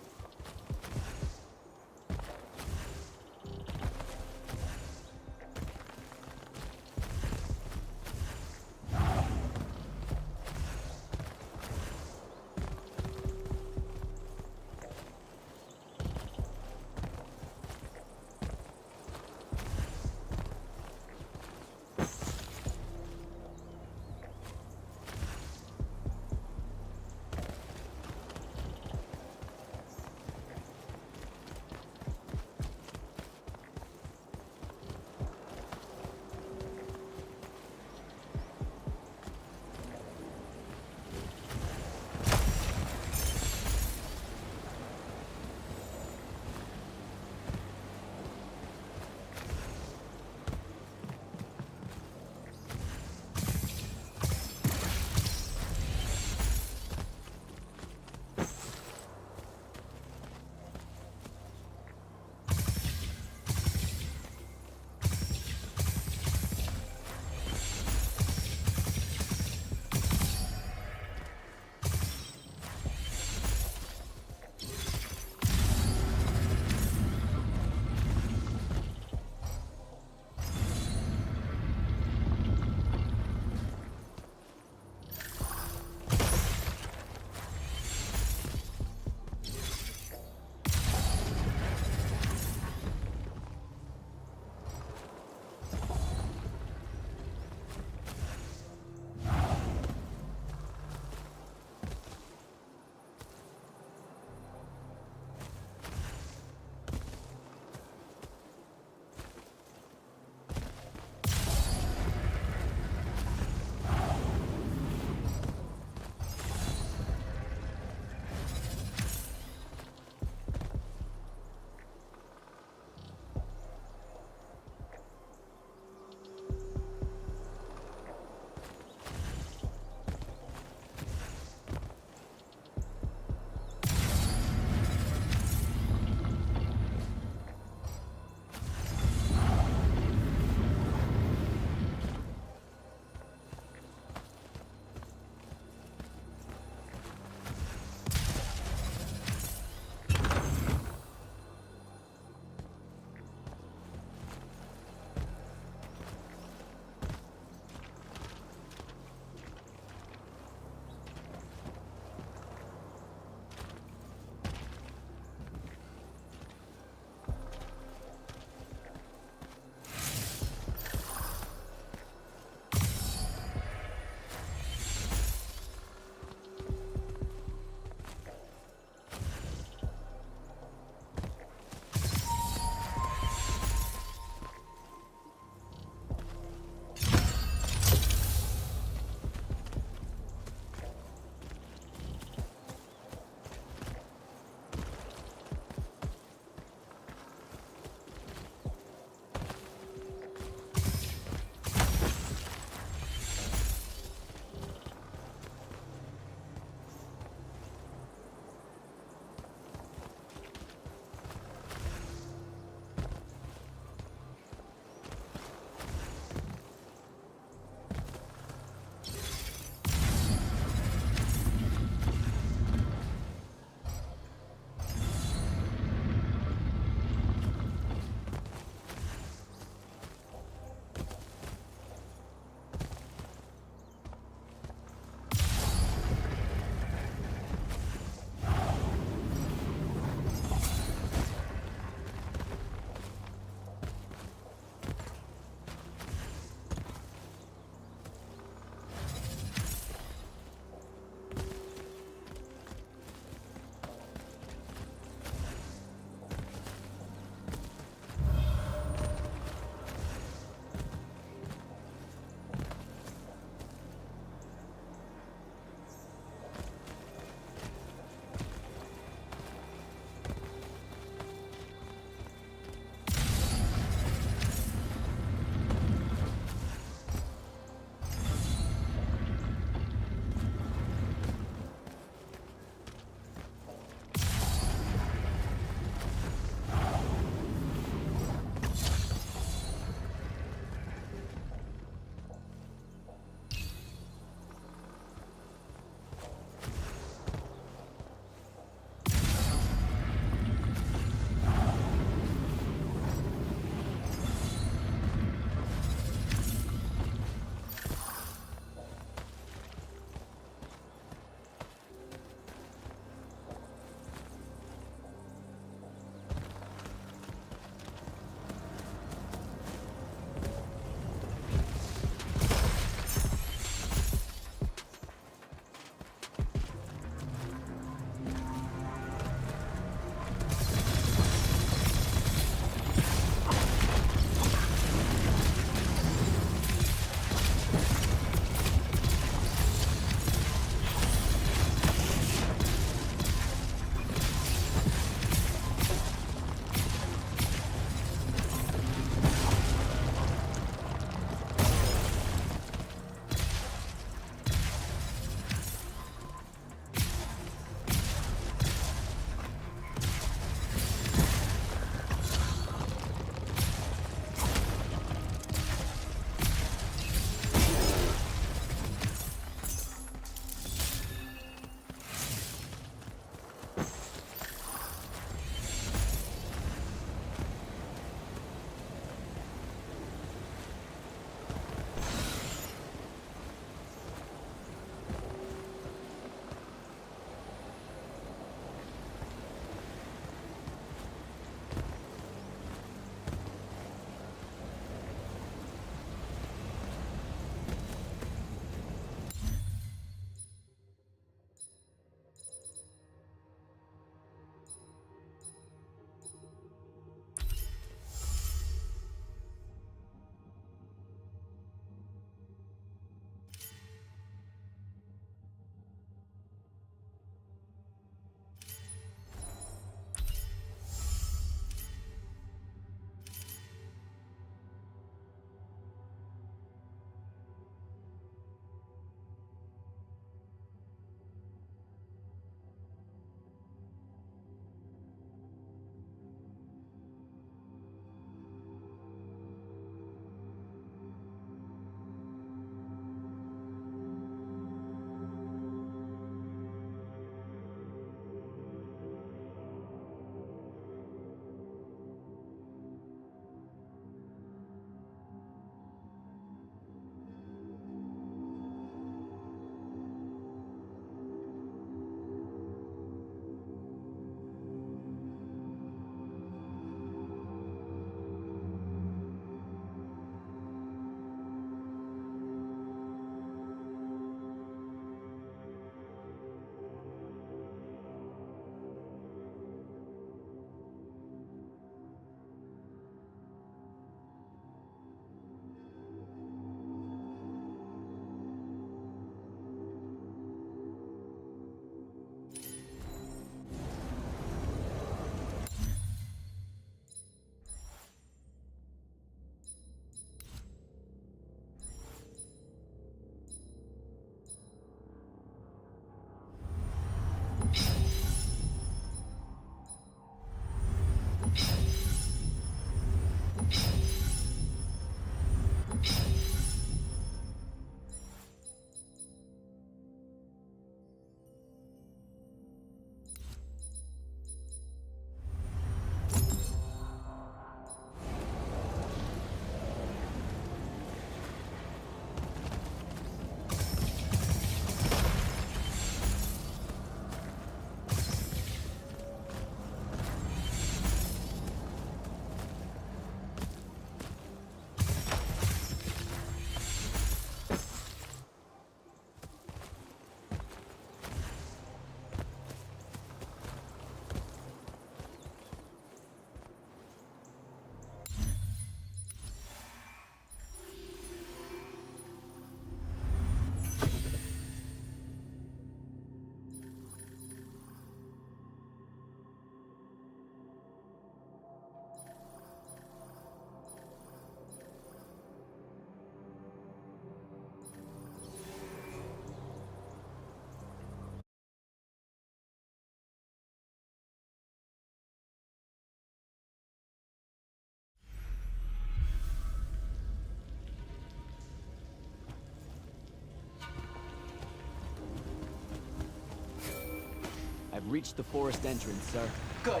reached the forest entrance, sir. Good.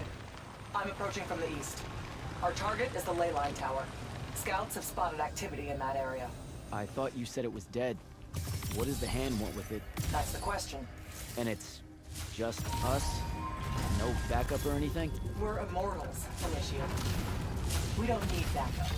I'm approaching from the east. Our target is the ley line tower. Scouts have spotted activity in that area. I thought you said it was dead. What does the hand want with it? That's the question. And it's just us? No backup or anything? We're Immortals, Initiate. We don't need backup.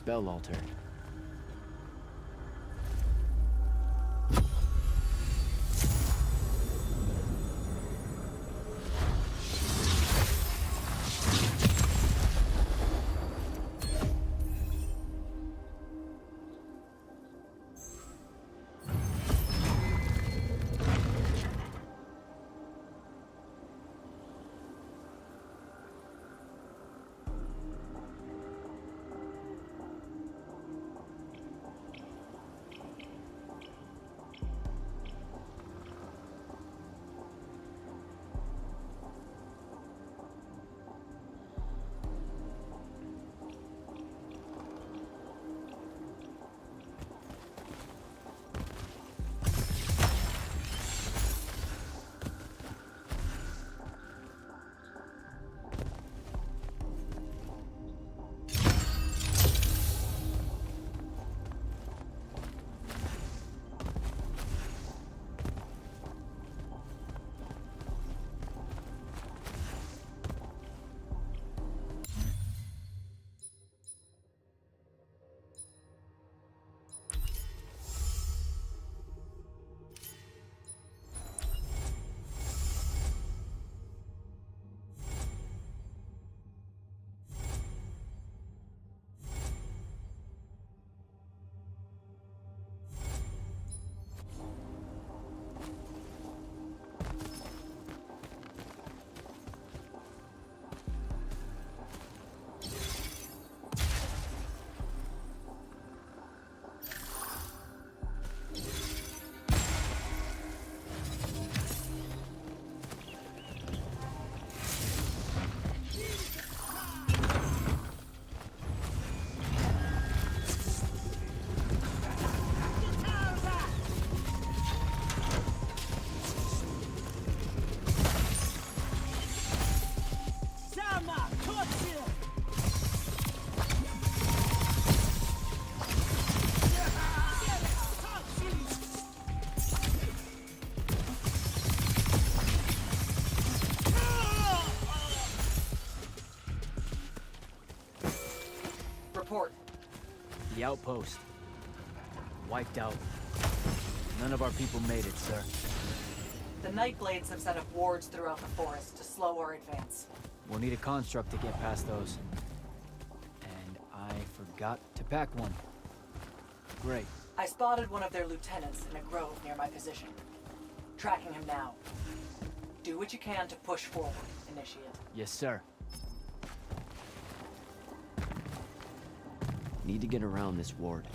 spell altered. Report. The outpost. Wiped out. None of our people made it, sir. The Nightblades have set up wards throughout the forest to slow our advance. We'll need a construct to get past those. And I forgot to pack one. Great. I spotted one of their lieutenants in a grove near my position. Tracking him now. Do what you can to push forward, Initiate. Yes, sir. Need to get around this ward.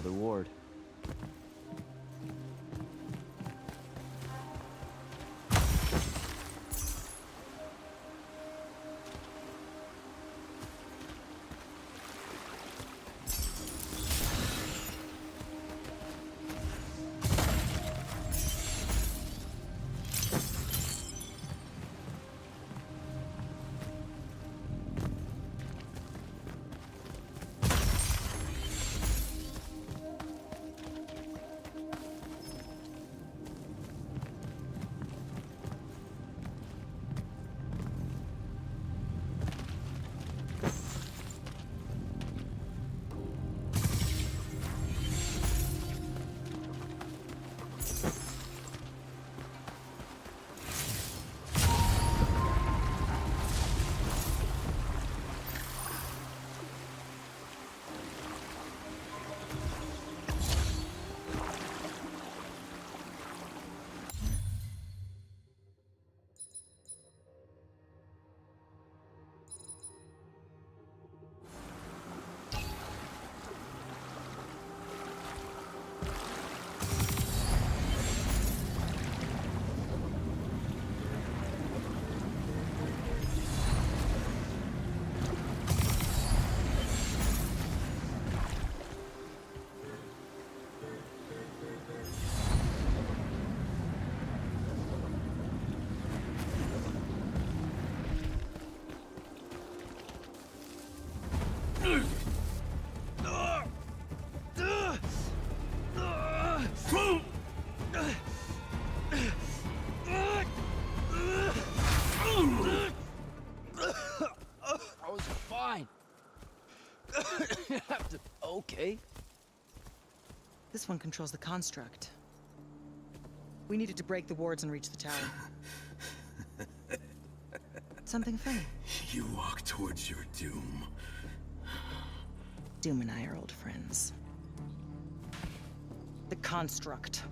Another ward. I was fine. Okay. This one controls the construct. We needed to break the wards and reach the tower. Something funny. You walk towards your doom. Doom and I are old friends. The construct.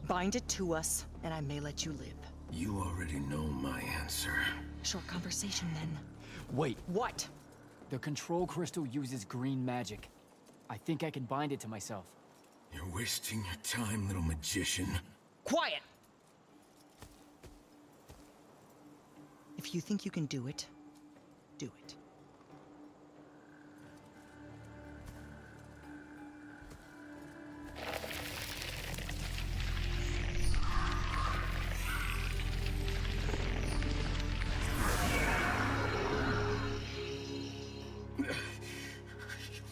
Bind it to us, and I may let you live. You already know my answer. Short conversation, then. Wait, What? the control crystal uses green magic. I think I can bind it to myself. You're wasting your time, little magician. Quiet! If you think you can do it, do it.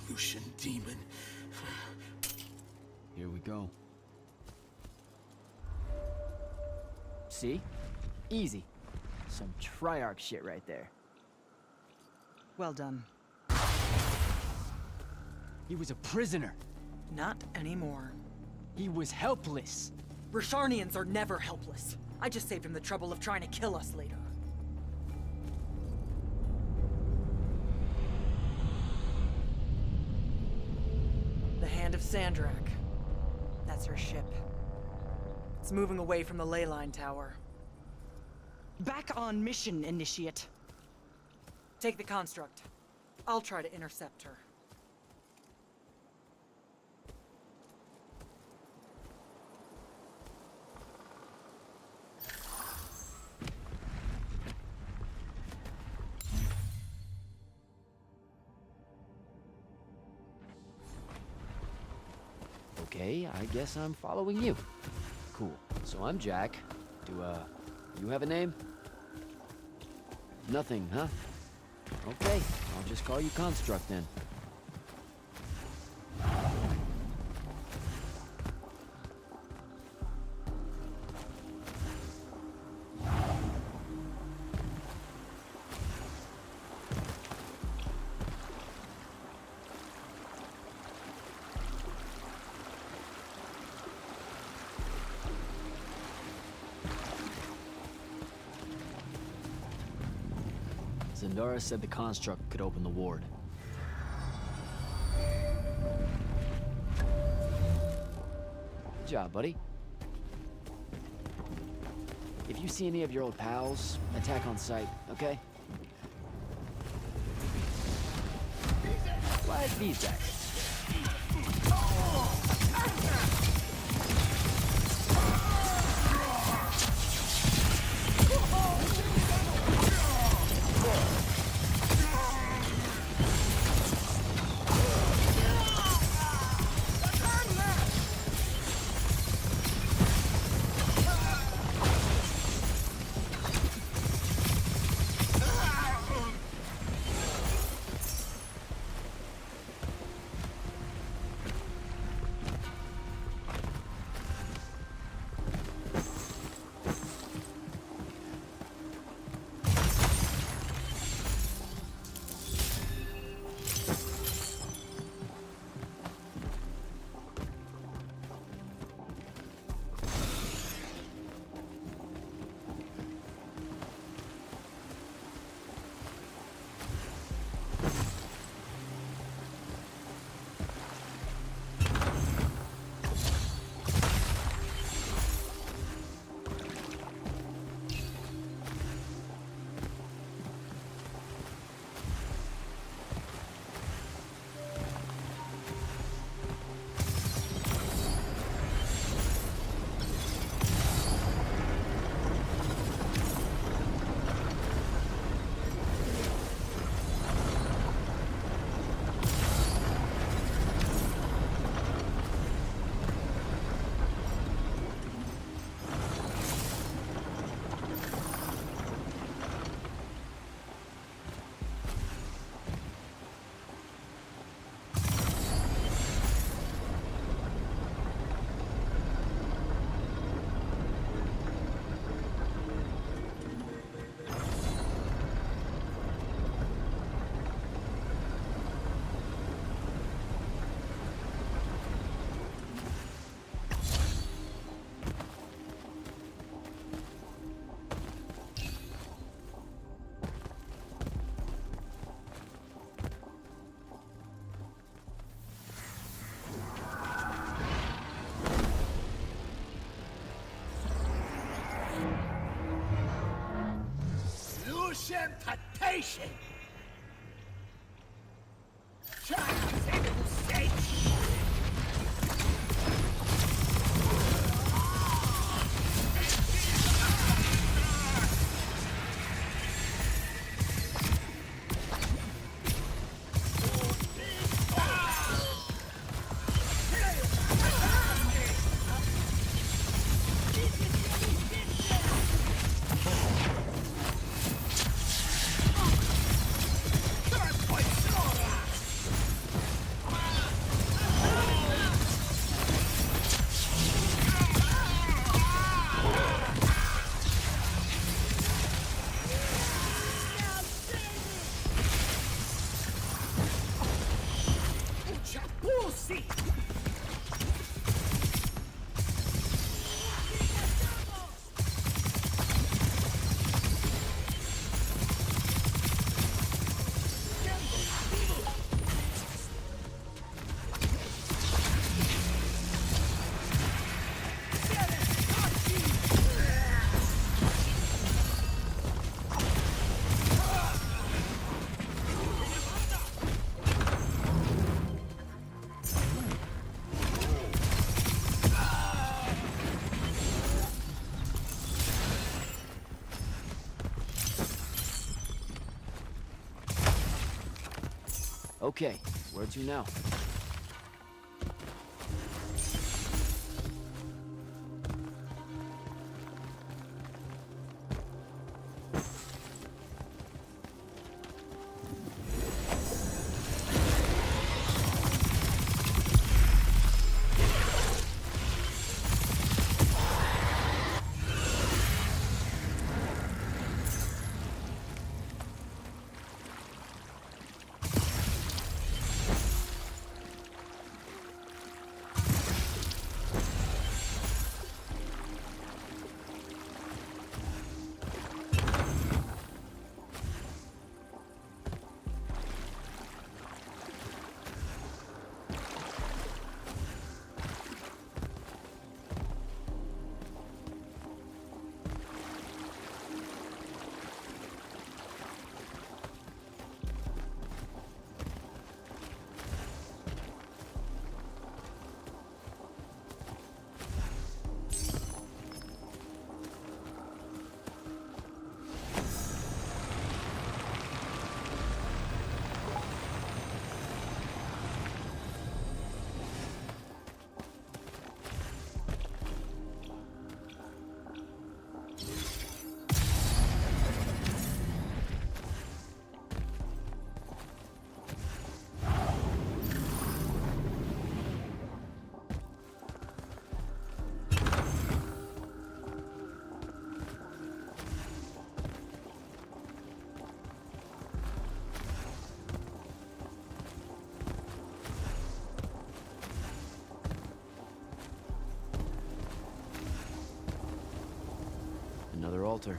Lucian demon. Here we go. See? Easy. Some Triarch shit right there. Well done. He was a prisoner. Not anymore. He was helpless. Rosharnians are never helpless. I just saved him the trouble of trying to kill us later. The Hand of Sandrak. That's her ship. It's moving away from the ley line tower. Back on mission, Initiate. Take the construct. I'll try to intercept her. Okay, I guess I'm following you. Cool. So I'm Jack. Do, you have a name? Nothing, huh? Okay, I'll just call you Construct then. Zendara said the construct could open the ward. Good job, buddy. If you see any of your old pals, attack on sight, okay? Like these guys. usurpation! Try to say that you say. Okay, where to now? Another altar.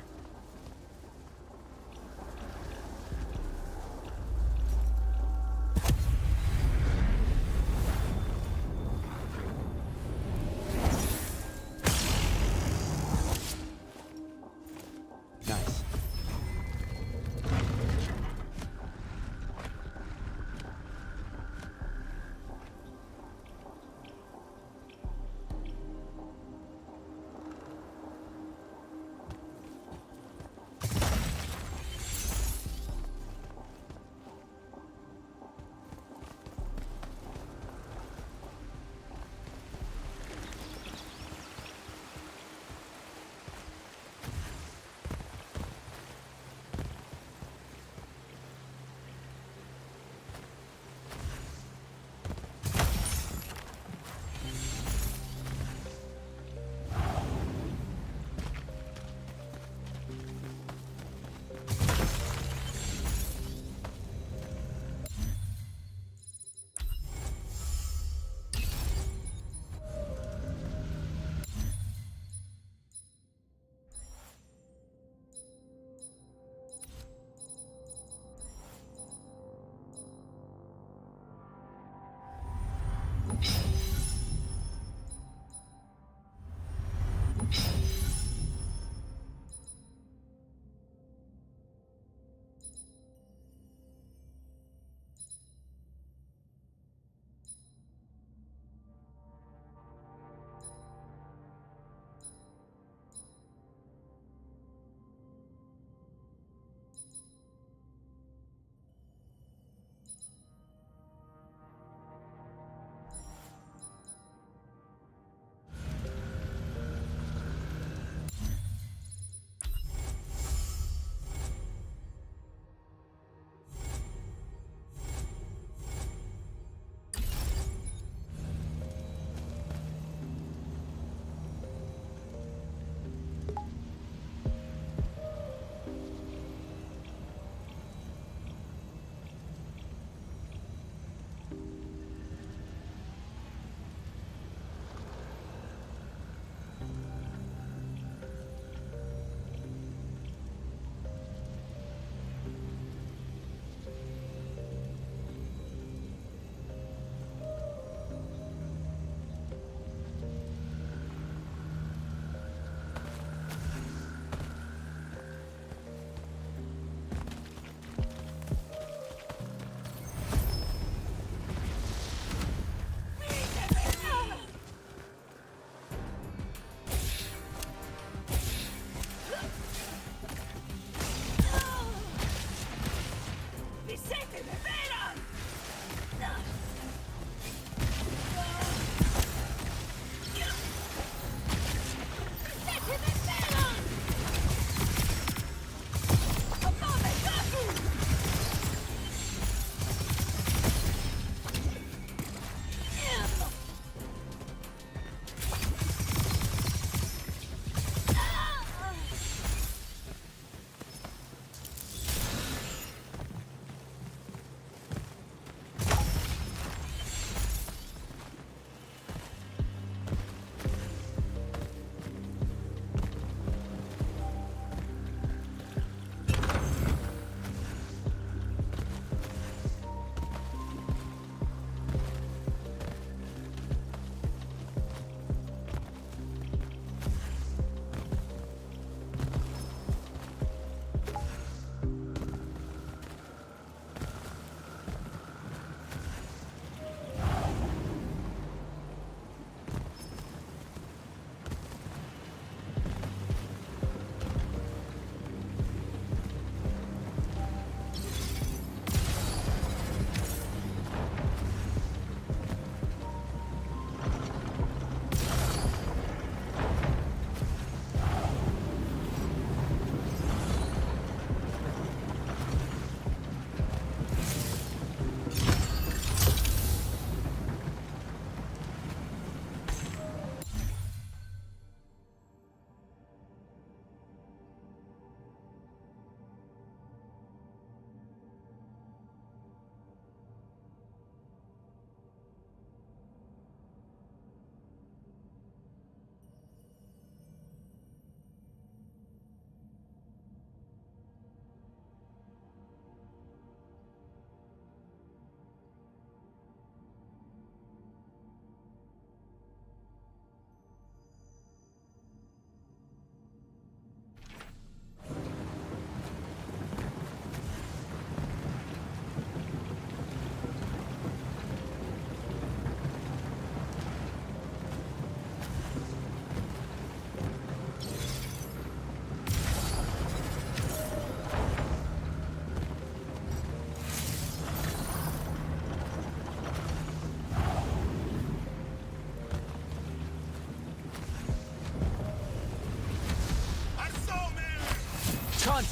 Nice.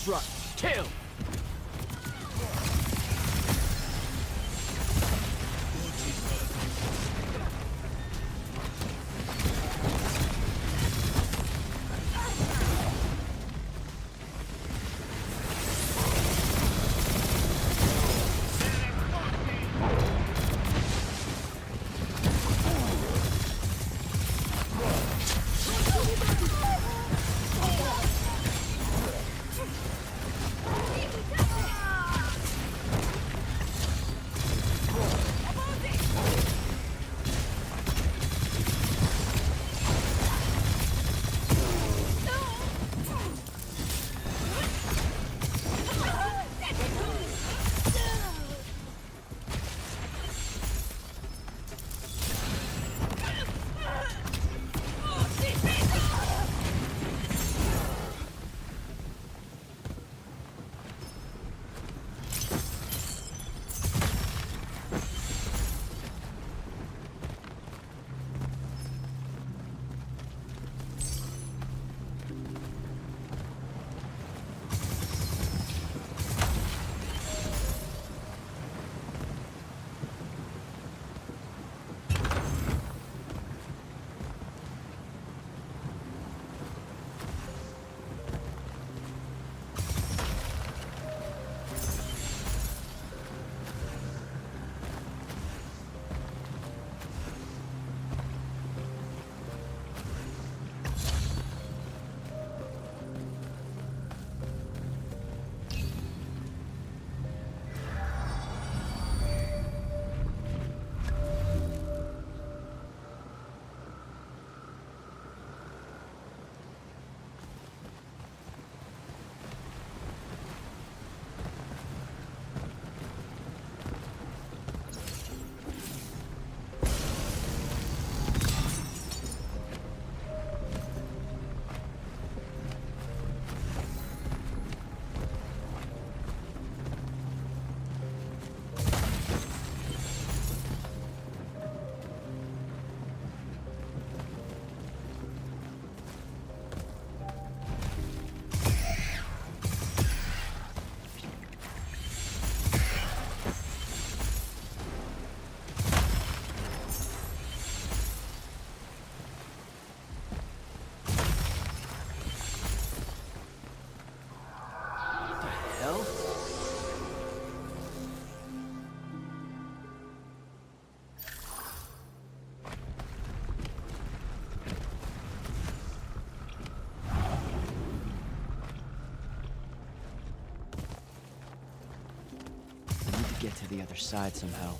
Struck. Kill! Get to the other side somehow.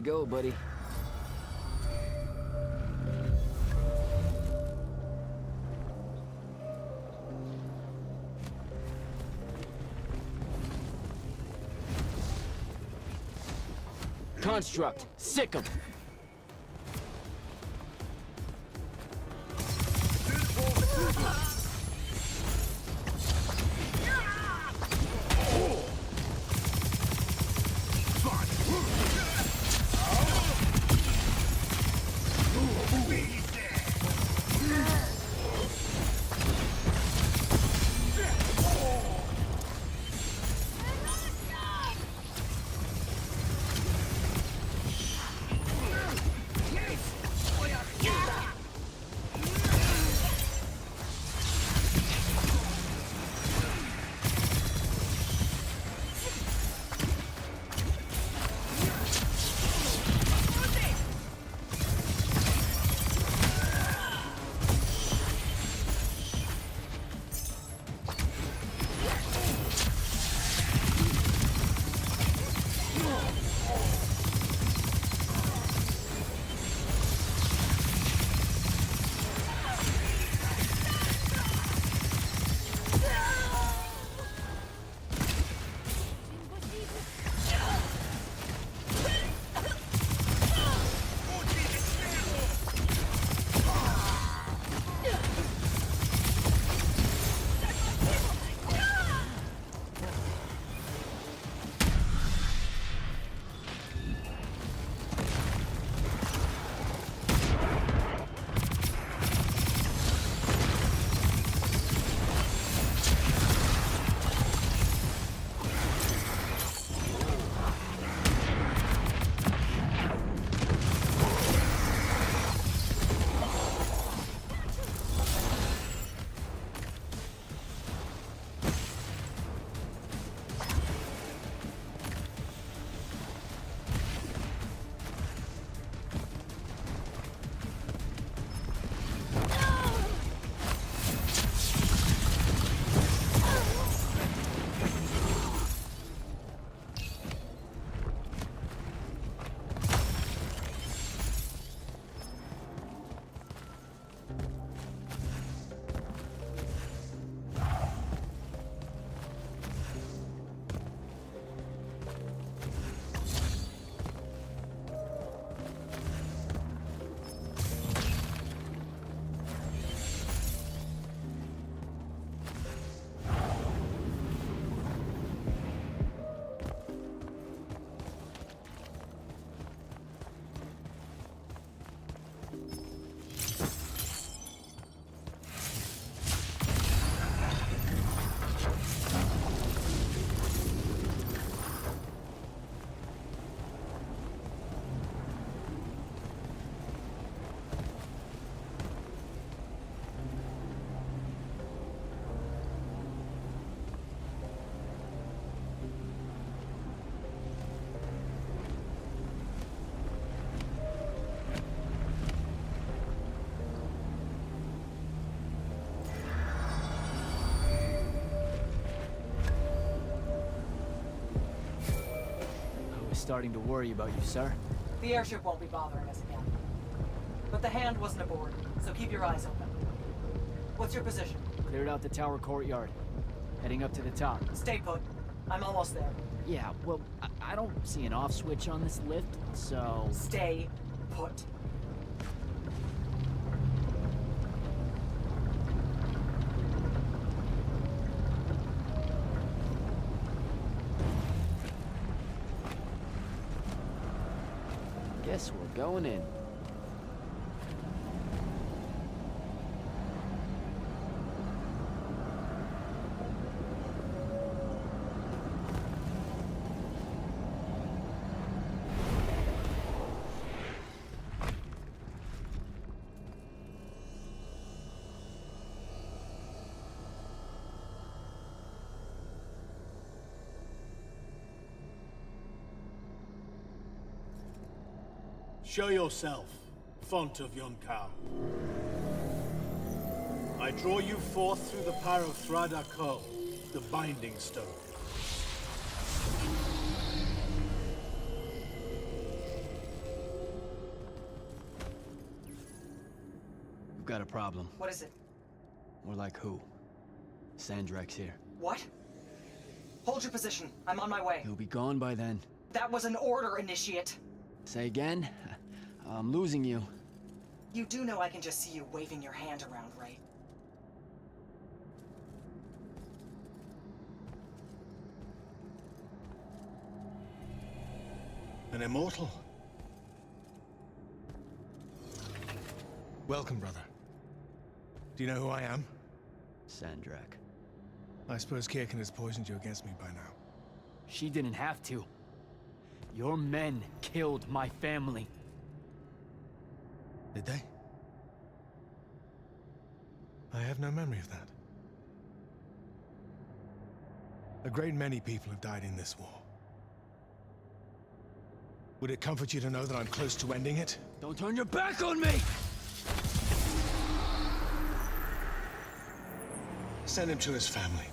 go, buddy. Construct, sick 'em. Starting to worry about you, sir. The airship won't be bothering us again. But the hand wasn't aboard, so keep your eyes open. What's your position? Cleared out the tower courtyard. Heading up to the top. Stay put. I'm almost there. Yeah, well, I don't see an off switch on this lift, so... Stay put. Guess we're going in. Show yourself, font of Yonkao. I draw you forth through the power of Thradakol, the Binding Stone. got a problem. What is it? More like who? Sandrak's here. What? Hold your position. I'm on my way. He'll be gone by then. That was an order, Initiate. Say again? I'm losing you. You do know I can just see you waving your hand around, right? An immortal? Welcome, brother. Do you know who I am? Sandrak. I suppose Kirkin has poisoned you against me by now. She didn't have to. Your men killed my family. Did they? I have no memory of that. A great many people have died in this war. Would it comfort you to know that I'm close to ending it? Don't turn your back on me! Send him to his family.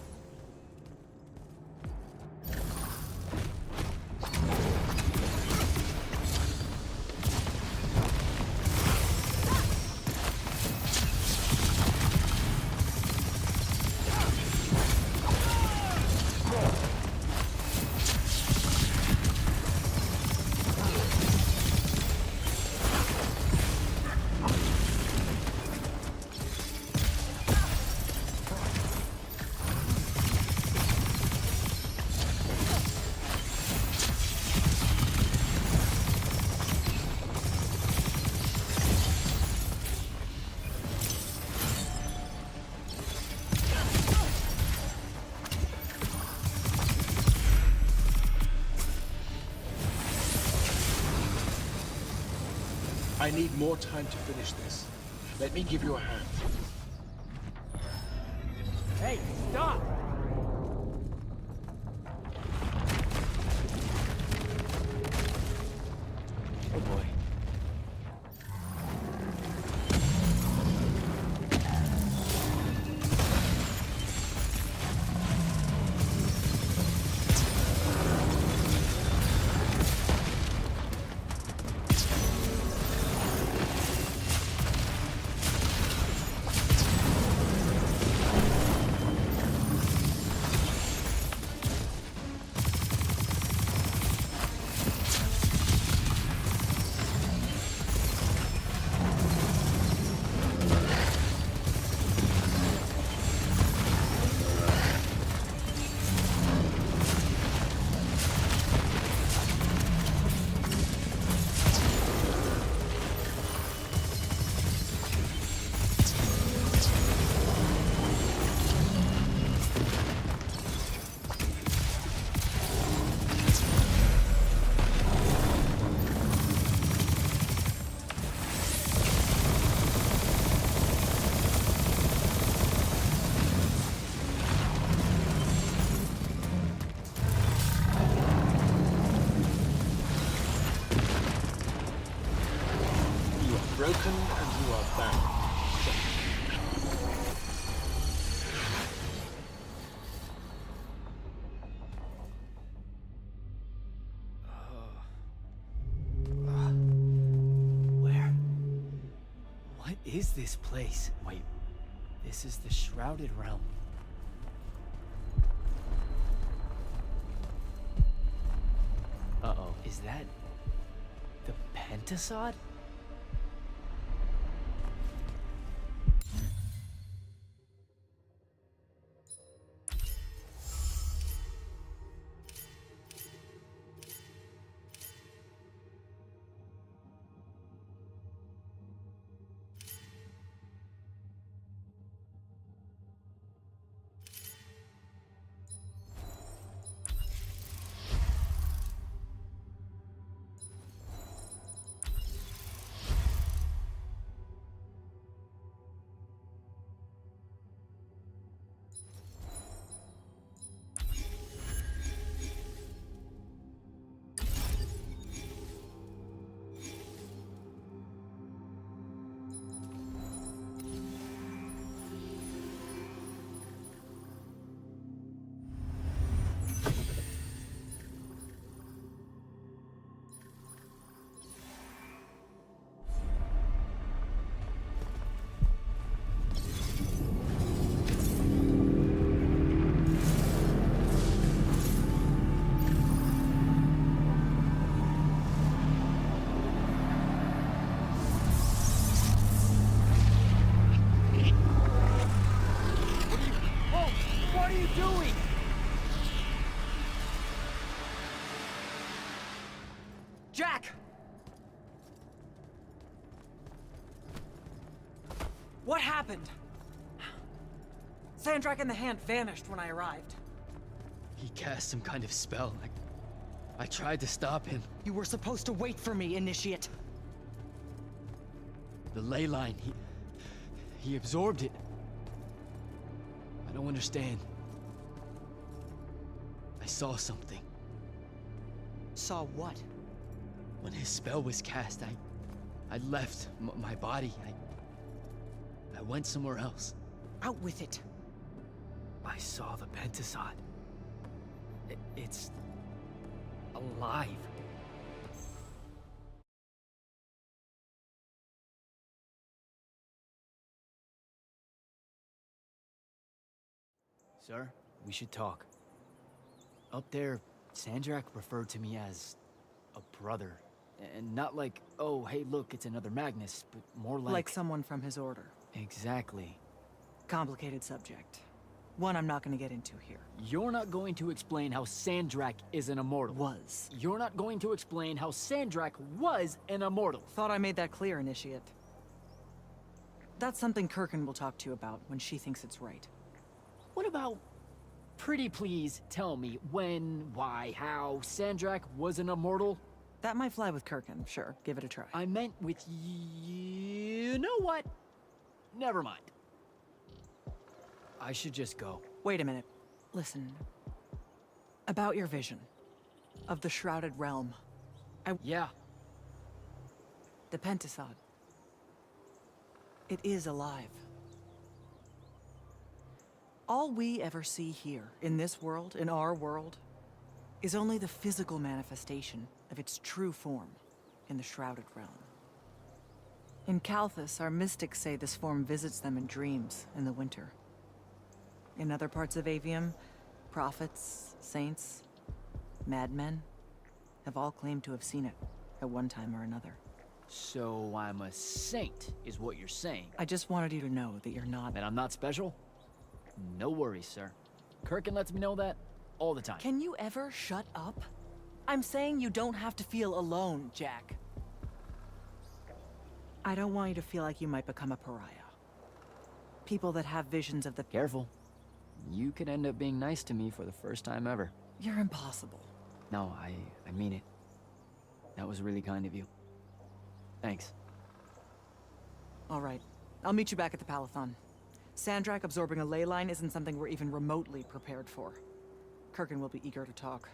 I need more time to finish this. Let me give you a hand. Hey, stop! Oh boy. Broken and you are bound. Where? What is this place? Wait, this is the Shrouded Realm. Uh-oh, is that the Pentasod? What are you doing? Jack! What happened? Sandrak and the Hand vanished when I arrived. He cast some kind of spell. I tried to stop him. You were supposed to wait for me, Initiate. The ley line, he absorbed it. I don't understand. I saw something. Saw what? When his spell was cast, I left my body. I went somewhere else. Out with it. I saw the Pentasod. It's alive. Sir, we should talk. Up there, Sandrak referred to me as a brother. And not like, oh, hey, look, it's another Magnus, but more like... Like someone from his order. Exactly. Complicated subject. One I'm not gonna get into here. You're not going to explain how Sandrak is an immortal. Was. You're not going to explain how Sandrak was an immortal. Thought I made that clear, Initiate. That's something Kirkin will talk to you about when she thinks it's right. What about... Pretty please tell me when, why, how Sandrak was an immortal? That might fly with Kirkin, sure. Give it a try. I meant with you know what? Never mind. I should just go. Wait a minute. Listen. About your vision. Of the Shrouded Realm. Yeah. The Pentasod. It is alive. All we ever see here, in this world, in our world, is only the physical manifestation of its true form in the Shrouded Realm. In Kalthus, our mystics say this form visits them in dreams in the winter. In other parts of Aveum, prophets, saints, madmen have all claimed to have seen it at one time or another. So I'm a saint, is what you're saying. I just wanted you to know that you're not... And I'm not special? No worries, sir. Kirkin lets me know that all the time. Can you ever shut up? I'm saying you don't have to feel alone, Jack. I don't want you to feel like you might become a pariah. People that have visions of the... Careful. You could end up being nice to me for the first time ever. You're impossible. No, I mean it. That was really kind of you. Thanks. All right. I'll meet you back at the Palathon. Sandrak absorbing a ley line isn't something we're even remotely prepared for. Kirkin will be eager to talk.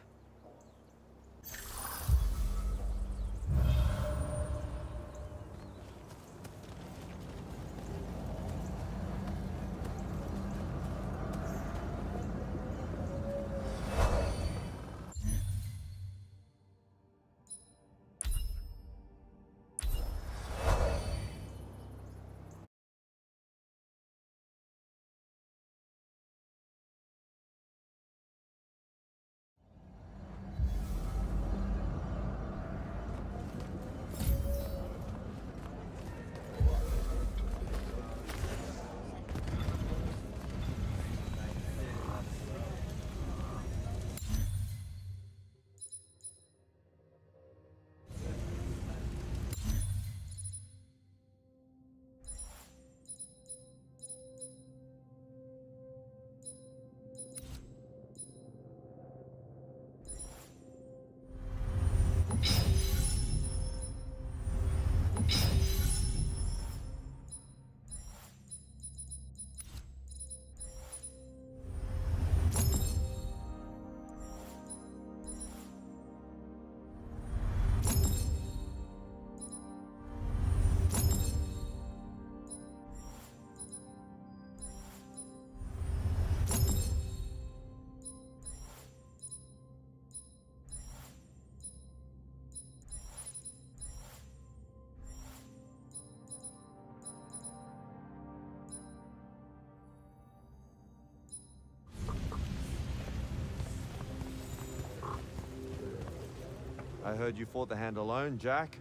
I heard you fought the Hand alone, Jack.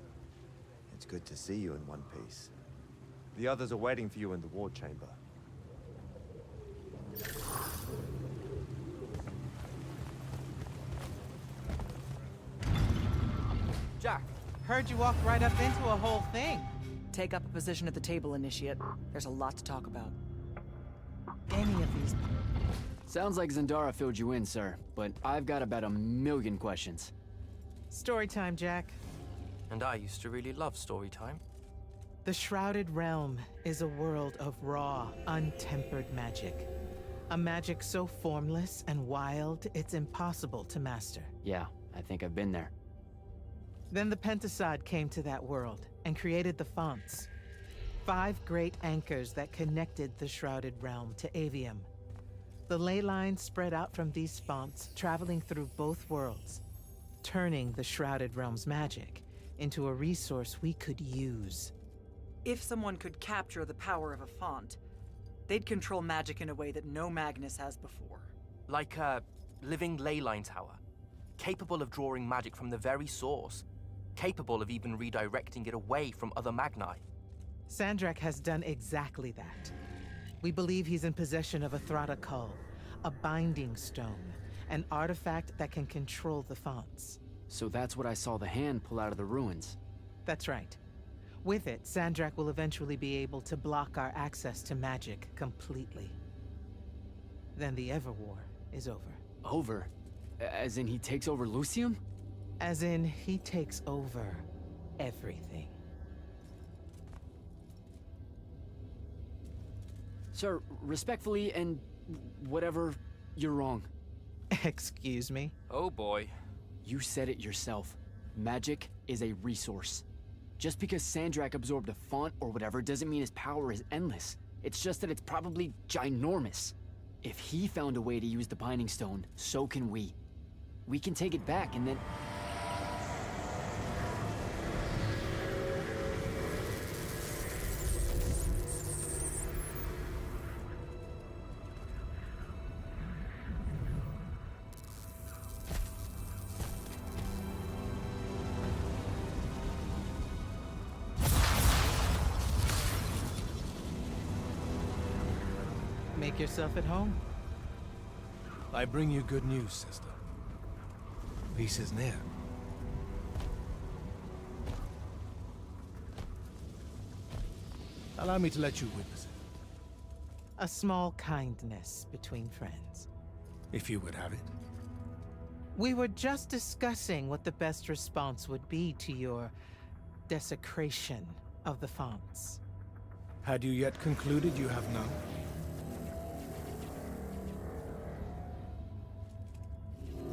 It's good to see you in one piece. The others are waiting for you in the ward chamber. Jack. Heard you walked right up into a whole thing. Take up a position at the table, Initiate. There's a lot to talk about. Any of these. Sounds like Zendara filled you in, sir, but I've got about 1,000,000 questions. Story time, Jack. And I used to really love story time. The Shrouded Realm is a world of raw, untempered magic. A magic so formless and wild, it's impossible to master. Yeah, I think I've been there. Then the Pentasod came to that world and created the fonts. 5 great anchors that connected the Shrouded Realm to Aveum. The ley lines spread out from these fonts, traveling through both worlds, turning the Shrouded Realm's magic into a resource we could use. If someone could capture the power of a font, they'd control magic in a way that no Magnus has before. Like a living ley line tower, capable of drawing magic from the very source, capable of even redirecting it away from other Magni. Sandrak has done exactly that. We believe he's in possession of a Thrada Cull, a binding stone, an artifact that can control the fonts. So that's what I saw the hand pull out of the ruins. That's right. With it, Sandrak will eventually be able to block our access to magic completely. Then the Everwar is over. Over? As in he takes over Lucium? As in, he takes over everything. Sir, respectfully and whatever, you're wrong. Excuse me? Oh boy. You said it yourself. Magic is a resource. Just because Sandrak absorbed a font or whatever doesn't mean his power is endless. It's just that it's probably ginormous. If he found a way to use the Binding Stone, so can we. We can take it back and then... Make yourself at home. I bring you good news, sister. Peace is near. Allow me to let you witness it, A small kindness between friends. if you would have it. We were just discussing what the best response would be to your desecration of the fonts. Had you yet concluded you have none?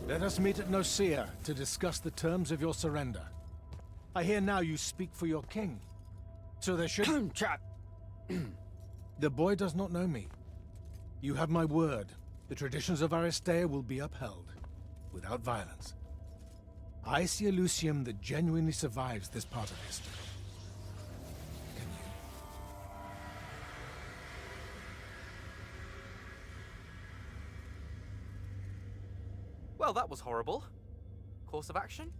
Let us meet at Nicaea to discuss the terms of your surrender. I hear now you speak for your king. So there should... Trap! The boy does not know me. You have my word. The traditions of Aristea will be upheld, without violence. I see a Lucium that genuinely survives this part of history. Can you? Well, that was horrible. Course of action?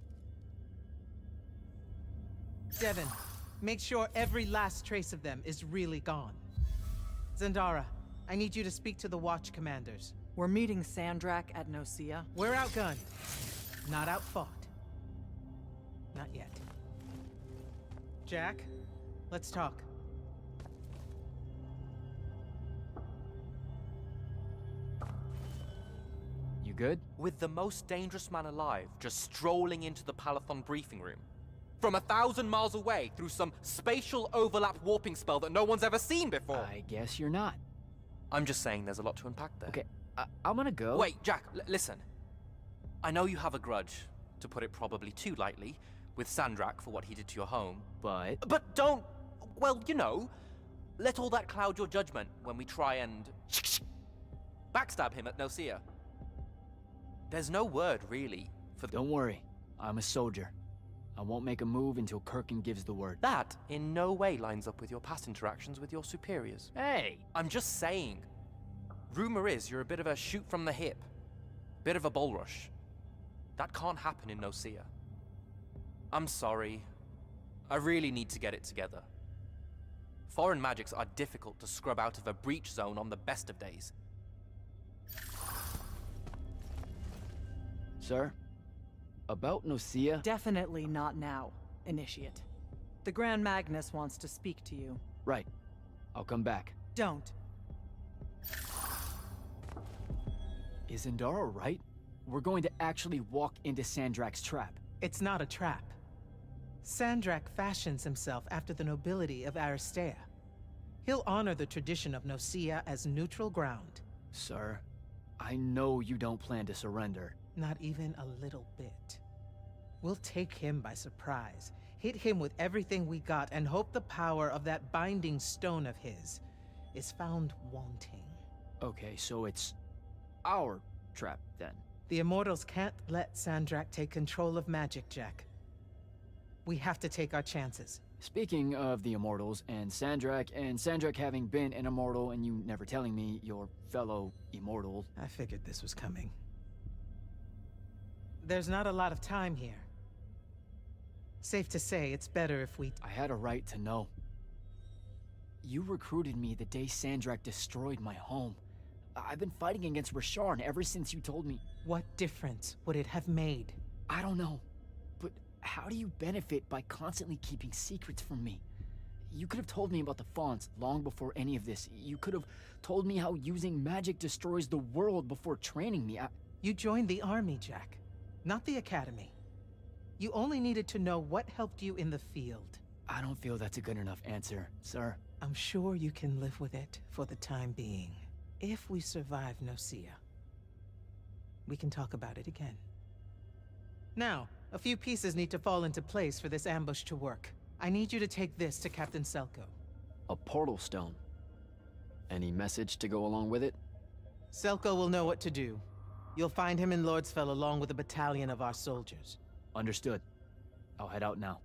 Devin, make sure every last trace of them is really gone. Zendara, I need you to speak to the Watch commanders. We're meeting Sandrak at Nicaea. We're outgunned, not outfought. Not yet. Jack, let's talk. You good? With the most dangerous man alive just strolling into the Palathon briefing room. From 1,000 miles away through some spatial overlap warping spell that no one's ever seen before. I guess you're not. I'm just saying there's a lot to unpack there. Okay, I'm gonna go. Wait, Jack, listen. I know you have a grudge, to put it probably too lightly, with Sandrak for what he did to your home. But don't, well, you know, let all that cloud your judgment when we try and backstab him at Nicaea. There's no word, really, for... Don't worry. I'm a soldier. I won't make a move until Kirkin gives the word. That in no way lines up with your past interactions with your superiors. Hey! I'm just saying. Rumor is you're a bit of a shoot from the hip. Bit of a bull rush. That can't happen in Nicaea. I'm sorry. I really need to get it together. Foreign magics are difficult to scrub out of a breach zone on the best of days. Sir, About Nocia? Definitely not now, Initiate. The Grand Magnus wants to speak to you. Right. I'll come back. Don't. Is Zendara right? We're going to actually walk into Sandrak's trap. It's not a trap. Sandrak fashions himself after the nobility of Aristea. He'll honor the tradition of Nocia as neutral ground. Sir, I know you don't plan to surrender. Not even a little bit. We'll take him by surprise, hit him with everything we got, and hope the power of that binding stone of his is found wanting. Okay, so it's our trap, then. The Immortals can't let Sandrak take control of magic, Jack. We have to take our chances. Speaking of the Immortals and Sandrak having been an Immortal and you never telling me your fellow Immortal... I figured this was coming. There's not a lot of time here. Safe to say, it's better if we... I had a right to know. You recruited me the day Sandrak destroyed my home. I've been fighting against Rasharn ever since you told me... What difference would it have made? I don't know. But how do you benefit by constantly keeping secrets from me? You could have told me about the Fonts long before any of this. You could have told me how using magic destroys the world before training me. You joined the army, Jack. Not the academy. You only needed to know what helped you in the field. I don't feel that's a good enough answer, sir. I'm sure you can live with it for the time being. If we survive Nocia, we can talk about it again. Now, a few pieces need to fall into place for this ambush to work. I need you to take this to Captain Selko. A portal stone. Any message to go along with it? Selko will know what to do. You'll find him in Lordsfell along with a battalion of our soldiers. Understood. I'll head out now.